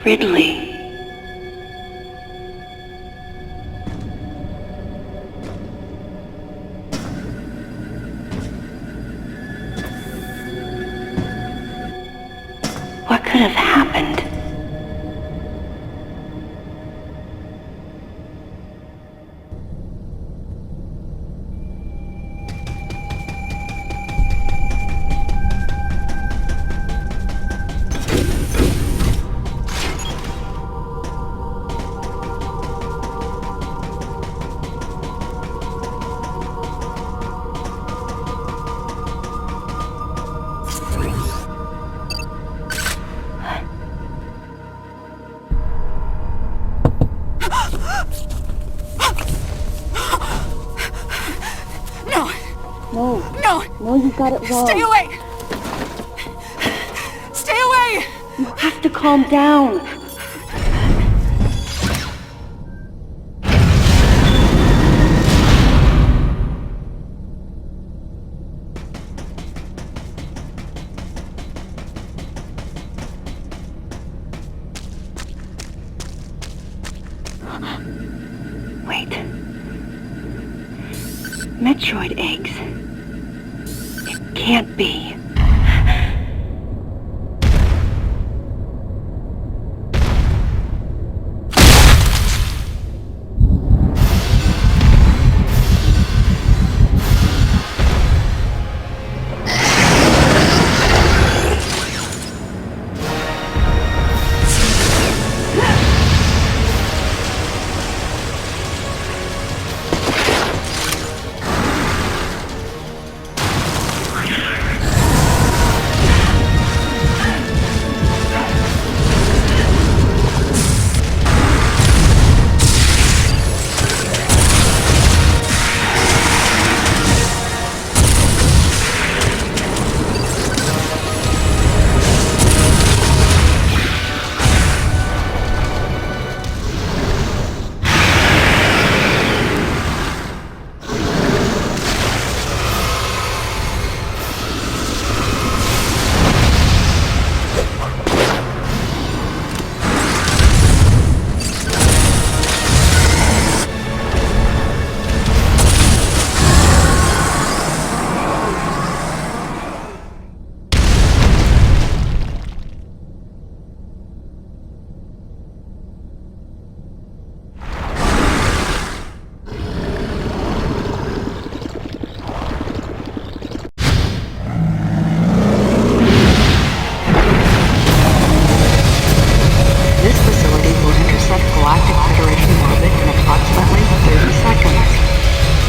M: Ridley. What could have happened?
N: No, you got it wrong.
L: Stay away! Stay away!
M: You have to calm down. Wait. Metroid eggs. It can't be.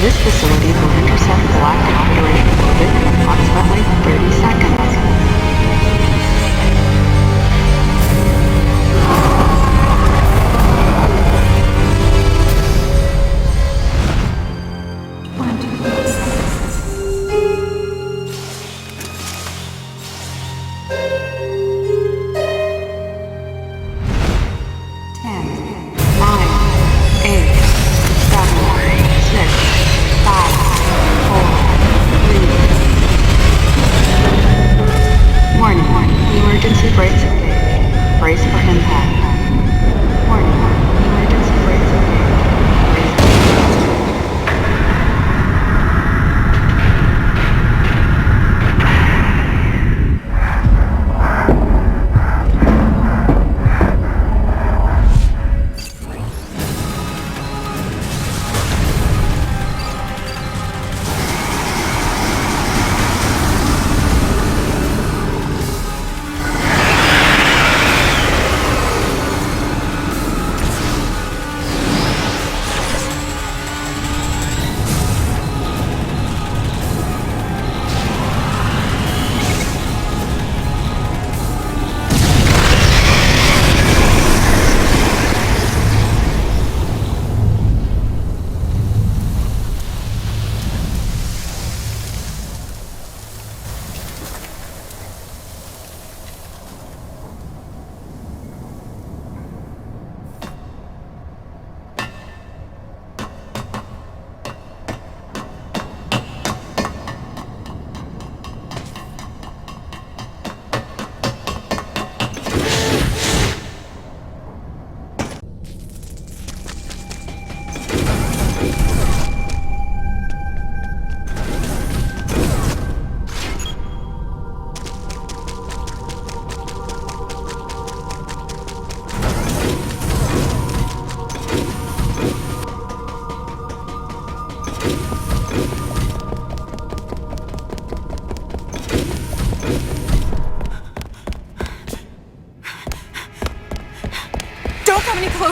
P: This facility will intercept galactic Federation orbit in approximately 30 seconds.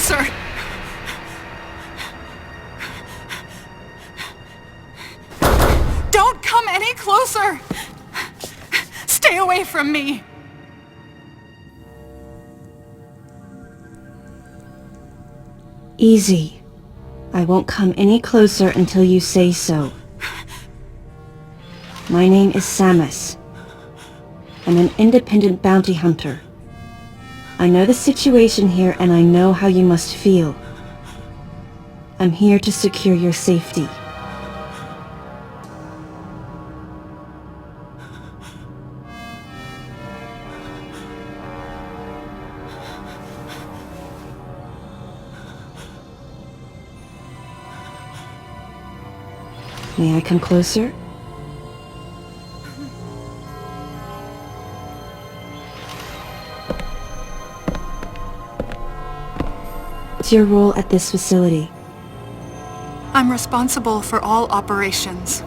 Q: closer! Don't come any closer! Stay away from me!
C: Easy. I won't come any closer until you say so. My name is Samus. I'm an independent bounty hunter. I know the situation here and I know how you must feel. I'm here to secure your safety. May I come closer? What's your role at this facility?
Q: I'm responsible for all operations.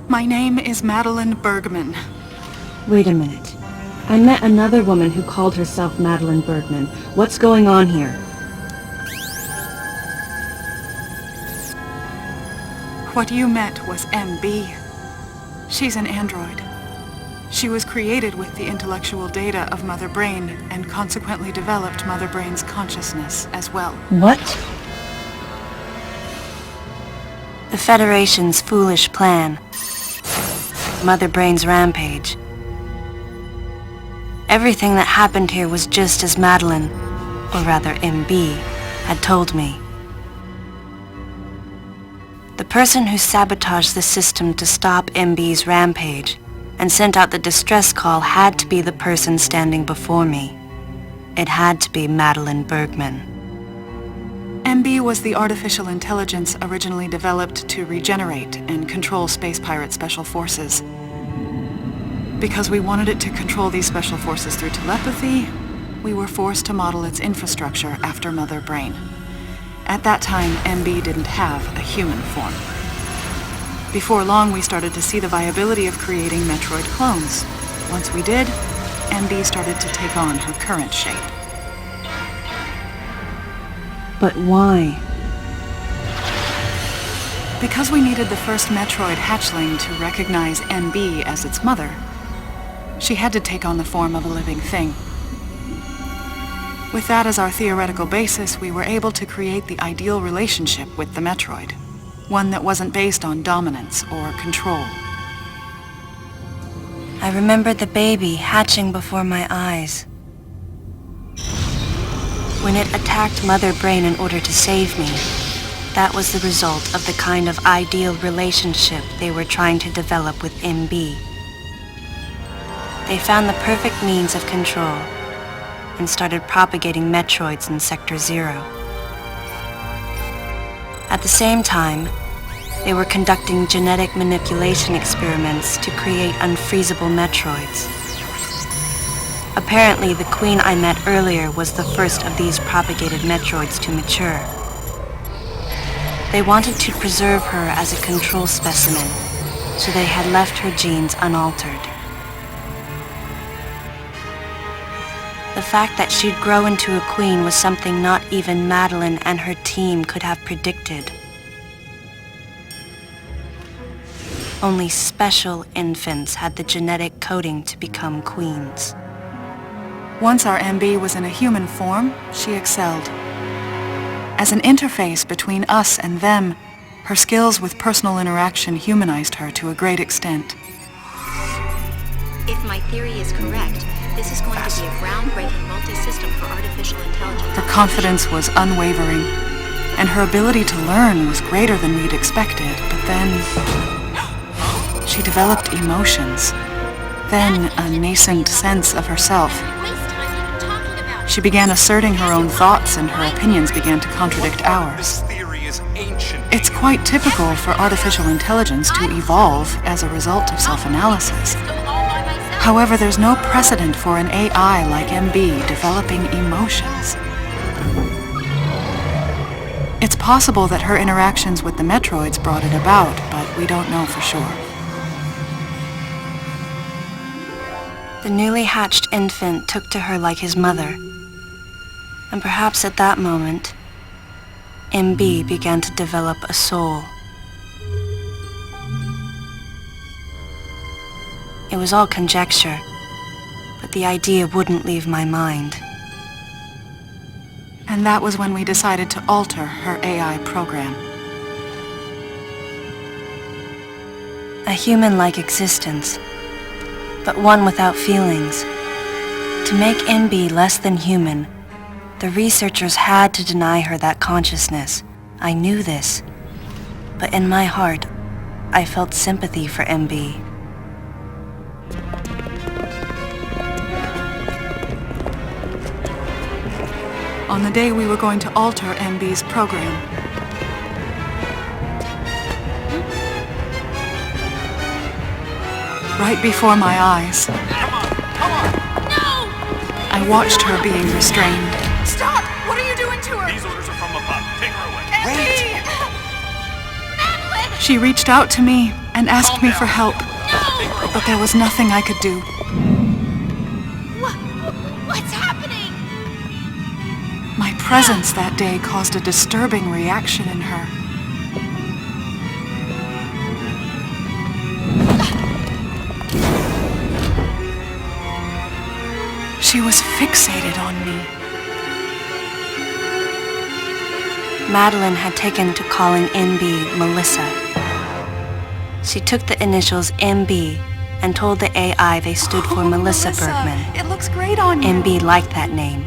Q: My name is Madeline Bergman.
C: Wait a minute. I met another woman who called herself Madeline Bergman. What's going on here?
Q: What you met was MB. She's an android. She was created with the intellectual data of Mother Brain and consequently developed Mother Brain's consciousness as well.
C: What? The Federation's foolish plan. Mother Brain's rampage. Everything that happened here was just as Madeline, or rather MB, had told me. The person who sabotaged the system to stop MB's rampage and sent out the distress call had to be the person standing before me. It had to be Madeline Bergman.
Q: MB was the artificial intelligence originally developed to regenerate and control space pirate special forces. Because we wanted it to control these special forces through telepathy, we were forced to model its infrastructure after Mother Brain. At that time, MB didn't have a human form. Before long, we started to see the viability of creating Metroid clones. Once we did, MB started to take on her current shape.
C: But why?
Q: Because we needed the first Metroid hatchling to recognize MB as its mother, she had to take on the form of a living thing. With that as our theoretical basis, we were able to create the ideal relationship with the Metroid. One that wasn't based on dominance or control.
C: I remembered the baby hatching before my eyes. When it attacked Mother Brain in order to save me, that was the result of the kind of ideal relationship they were trying to develop with MB. They found the perfect means of control and started propagating Metroids in Sector 0. At the same time, they were conducting genetic manipulation experiments to create unfreezable Metroids. Apparently, the queen I met earlier was the first of these propagated Metroids to mature. They wanted to preserve her as a control specimen, so they had left her genes unaltered. The fact that she'd grow into a queen was something not even Madeline and her team could have predicted. Only special infants had the genetic coding to become queens.
Q: Once our MB was in a human form, she excelled. As an interface between us and them, her skills with personal interaction humanized her to a great extent.
O: If my theory is correct, this is going to be a groundbreaking multi-system for artificial intelligence.
Q: Her confidence was unwavering, and her ability to learn was greater than we'd expected, but then she developed emotions, then a nascent sense of herself. She began asserting her own thoughts, and her opinions began to contradict ours. It's quite typical for artificial intelligence to evolve as a result of self-analysis. However, there's no precedent for an AI like MB developing emotions. It's possible that her interactions with the Metroids brought it about, but we don't know for sure.
C: The newly hatched infant took to her like his mother. And perhaps at that moment, MB began to develop a soul. It was all conjecture, but the idea wouldn't leave my mind.
Q: And that was when we decided to alter her AI program.
C: A human-like existence, but one without feelings. To make MB less than human, the researchers had to deny her that consciousness. I knew this, but in my heart, I felt sympathy for MB.
Q: On the day we were going to alter MB's program, right before my eyes, I watched her being restrained.
N: Stop! What are you doing to her?
B: These orders are from above. Take her away.
N: Wait!
Q: She reached out to me and asked me for help, but there was nothing I could do.
N: What's happening?
Q: My presence that day caused a disturbing reaction in her. She was fixated on me.
C: Madeline had taken to calling MB Melissa. She took the initials MB and told the AI they stood for Melissa Bergman.
Q: It looks great on you.
C: MB liked that name.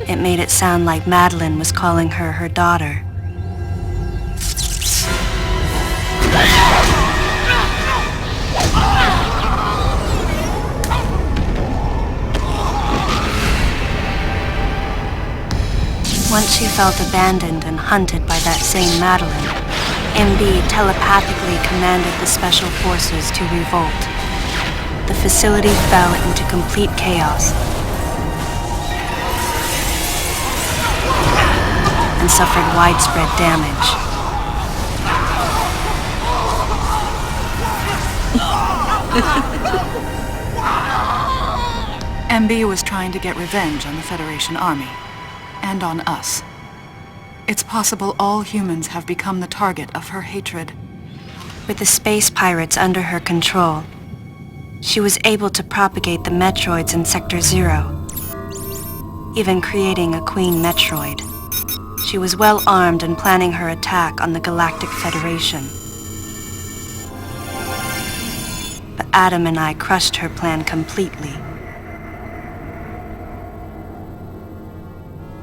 C: It made it sound like Madeline was calling her her daughter. Once she felt abandoned and hunted by that same Madeline, MB telepathically commanded the special forces to revolt. The facility fell into complete chaos and suffered widespread damage.
Q: MB was trying to get revenge on the Federation Army. And on us. It's possible all humans have become the target of her hatred.
C: With the space pirates under her control, she was able to propagate the Metroids in Sector 0, even creating a Queen Metroid. She was well armed and planning her attack on the Galactic Federation. But Adam and I crushed her plan completely.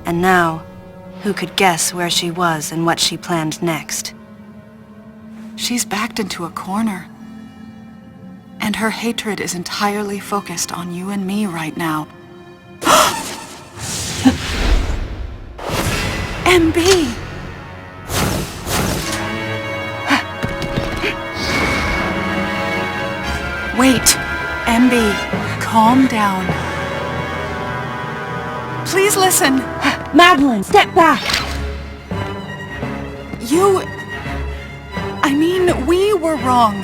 C: And now, who could guess where she was and what she planned next?
Q: She's backed into a corner. And her hatred is entirely focused on you and me right now. MB! Wait, MB, calm down. Please listen.
L: Madeline, step back!
Q: We were wrong.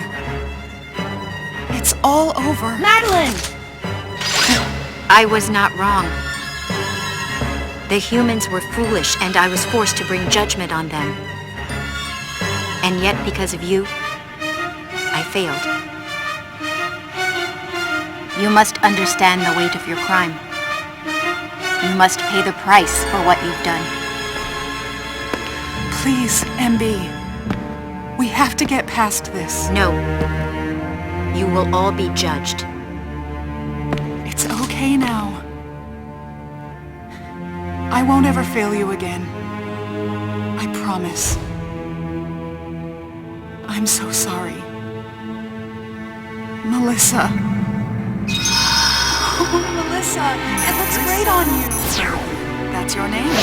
Q: It's all over.
L: Madeline!
O: I was not wrong. The humans were foolish, and I was forced to bring judgment on them. And yet, because of you, I failed. You must understand the weight of your crime. You must pay the price for what you've done.
Q: Please, MB. We have to get past this.
O: No. You will all be judged.
Q: It's okay now. I won't ever fail you again. I promise. I'm so sorry. Melissa. Oh, Melissa, it looks great on you. That's your name.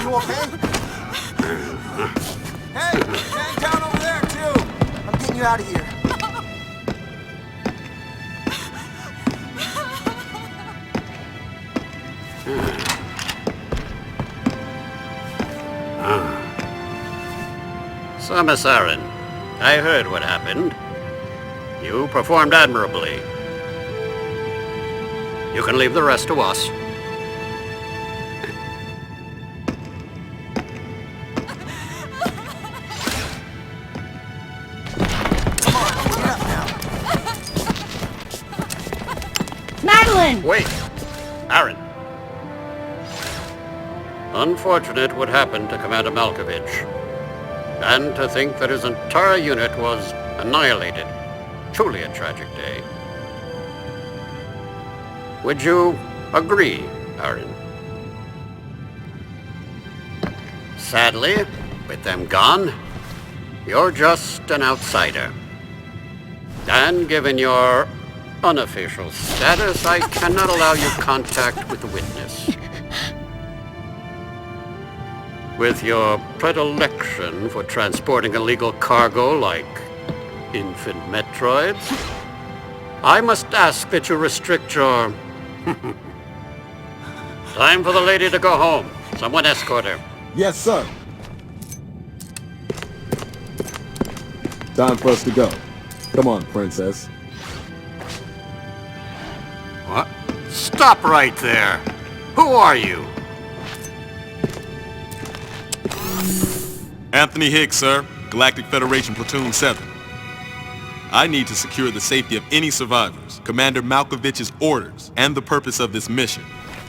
H: you okay? Hey, man down over there, too! I'm getting you out of here.
R: So, Miss Aaron, I heard what happened. You performed admirably. You can leave the rest to us.
L: Madeline!
R: Wait! Aaron. Unfortunate what happened to Commander Malkovich. And to think that his entire unit was annihilated. Truly a tragic day. Would you agree, Aaron? Sadly, with them gone, you're just an outsider. And given your unofficial status, I cannot allow you contact with the witness. With your predilection for transporting illegal cargo like infant Metroids, I must ask that you restrict your... Time for the lady to go home. Someone escort her.
K: Yes, sir. Time for us to go. Come on, princess.
R: What? Stop right there! Who are you?
E: Anthony Higgs, sir. Galactic Federation Platoon 7. I need to secure the safety of any survivors, Commander Malkovich's orders, and the purpose of this mission.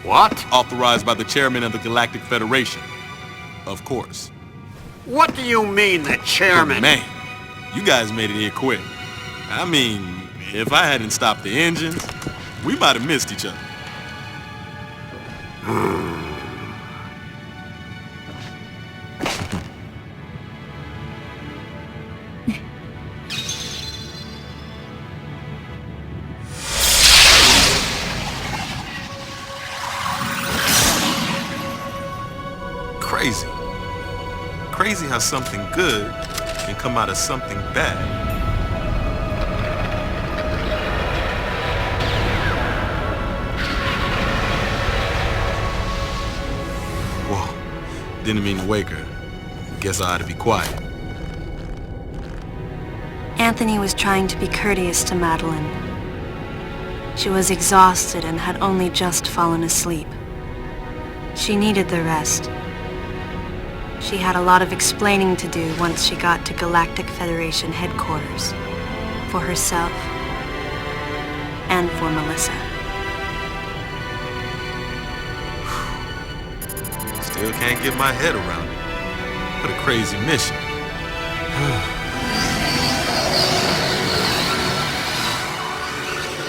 R: What?
E: Authorized by the chairman of the Galactic Federation. Of course.
R: What do you mean, the chairman?
E: Man, you guys made it here quick. I mean, if I hadn't stopped the engines, we might have missed each other. Crazy. Crazy how something good can come out of something bad. Whoa, didn't mean to wake her. Guess I ought to be quiet.
C: Anthony was trying to be courteous to Madeline. She was exhausted and had only just fallen asleep. She needed the rest. She had a lot of explaining to do once she got to Galactic Federation headquarters. For herself. And for Melissa.
E: Still can't get my head around it. What a crazy mission.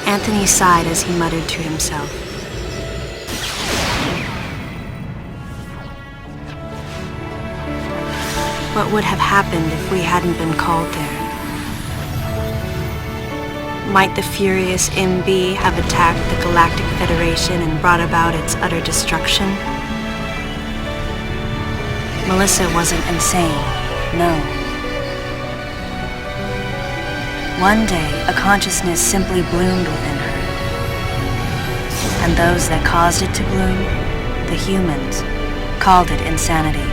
C: Anthony sighed as he muttered to himself. What would have happened if we hadn't been called there? Might the furious MB have attacked the Galactic Federation and brought about its utter destruction? Melissa wasn't insane, no. One day, a consciousness simply bloomed within her. And those that caused it to bloom, the humans, called it insanity.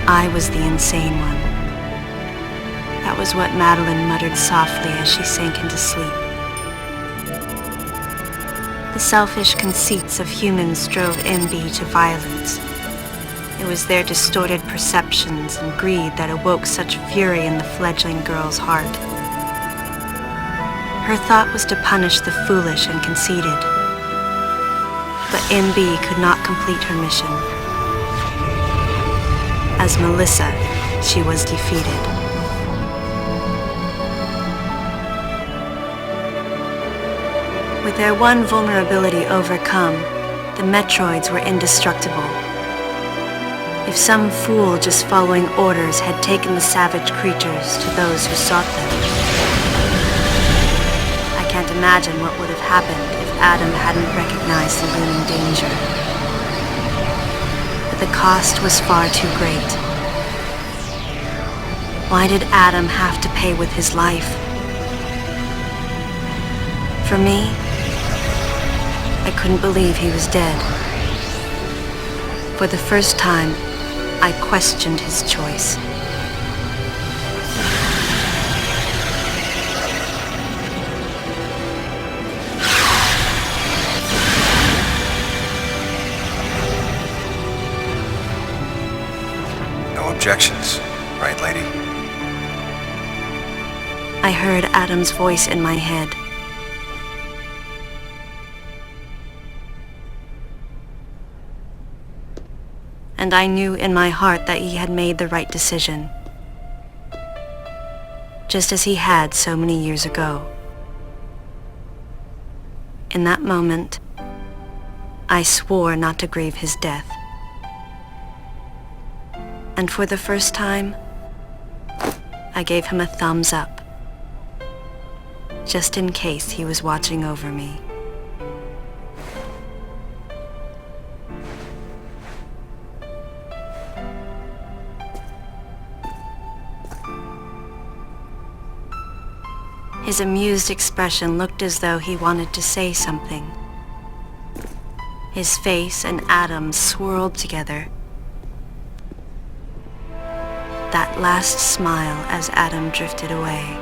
C: I was the insane one. That was what Madeline muttered softly as she sank into sleep. The selfish conceits of humans drove MB to violence. It was their distorted perceptions and greed that awoke such fury in the fledgling girl's heart. Her thought was to punish the foolish and conceited. But MB could not complete her mission. As Melissa, she was defeated. With their one vulnerability overcome, the Metroids were indestructible. If some fool just following orders had taken the savage creatures to those who sought them. I can't imagine what would have happened if Adam hadn't recognized the looming danger. But the cost was far too great. Why did Adam have to pay with his life? For me, I couldn't believe he was dead. For the first time, I questioned his choice.
H: No objections, right, lady?
C: I heard Adam's voice in my head. And I knew in my heart that he had made the right decision, just as he had so many years ago. In that moment, I swore not to grieve his death. And for the first time, I gave him a thumbs up, just in case he was watching over me. His amused expression looked as though he wanted to say something. His face and Adam's swirled together. That last smile as Adam drifted away.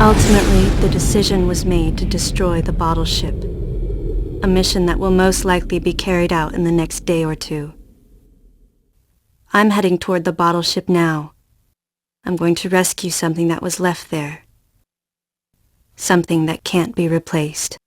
C: Ultimately, the decision was made to destroy the bottle ship. A mission that will most likely be carried out in the next day or two. I'm heading toward the bottle ship now. I'm going to rescue something that was left there. Something that can't be replaced.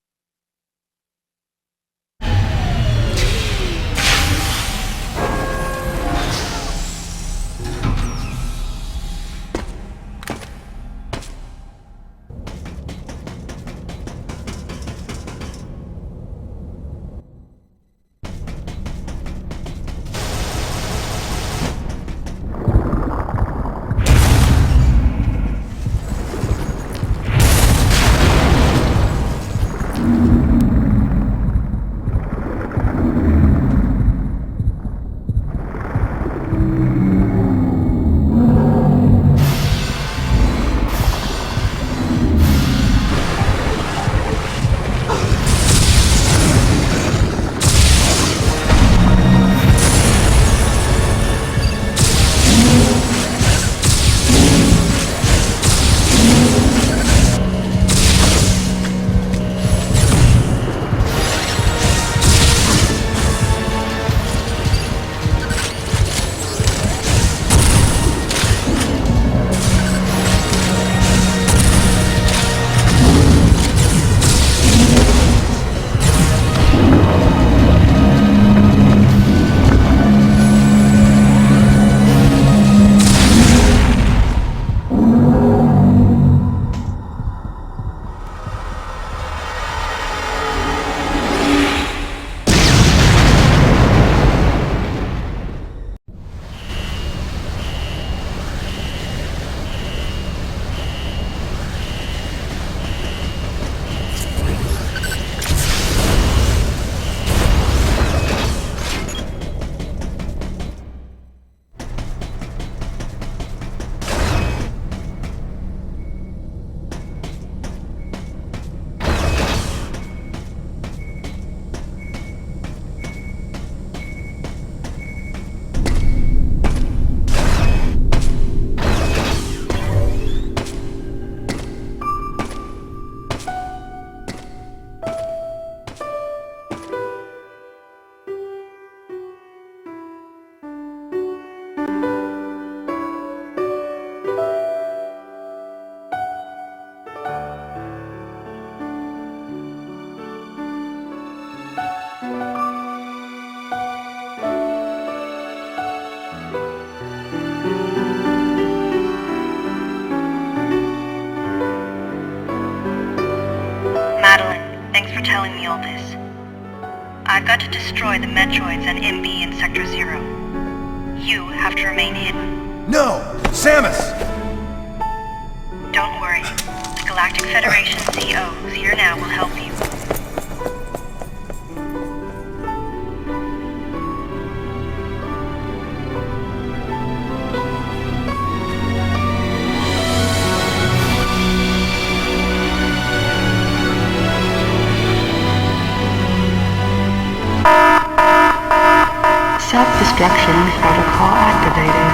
M: telling me all this. I've got to destroy the Metroids and MB in Sector 0. You have to remain hidden.
K: No! Samus!
M: Don't worry. The Galactic Federation CO who's here now will help you.
P: Self-destruction protocol activated.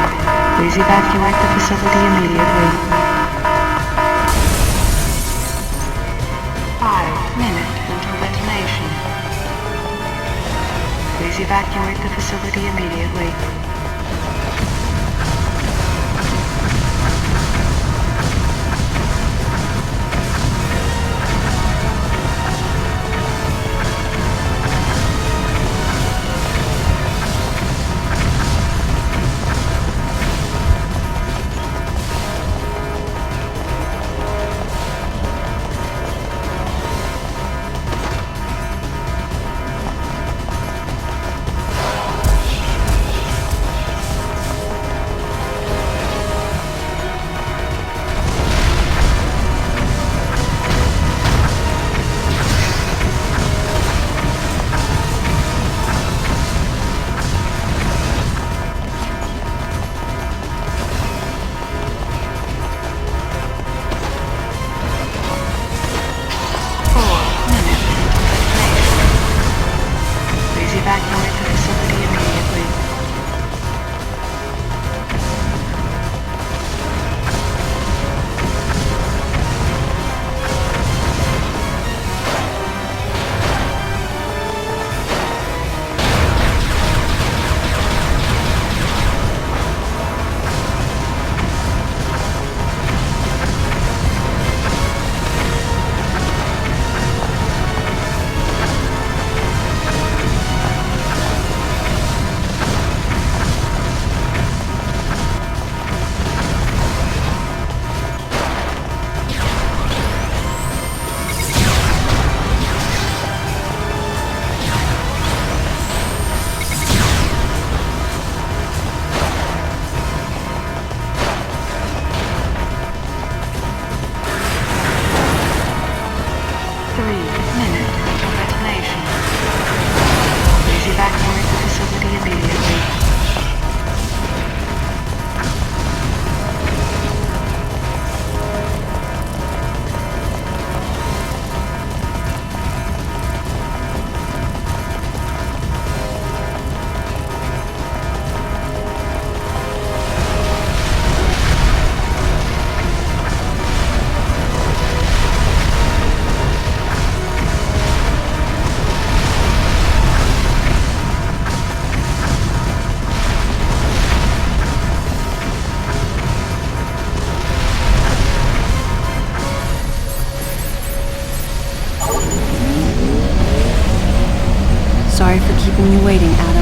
P: Please evacuate the facility immediately. 5 minutes until detonation. Please evacuate the facility immediately.
C: waiting, Adam.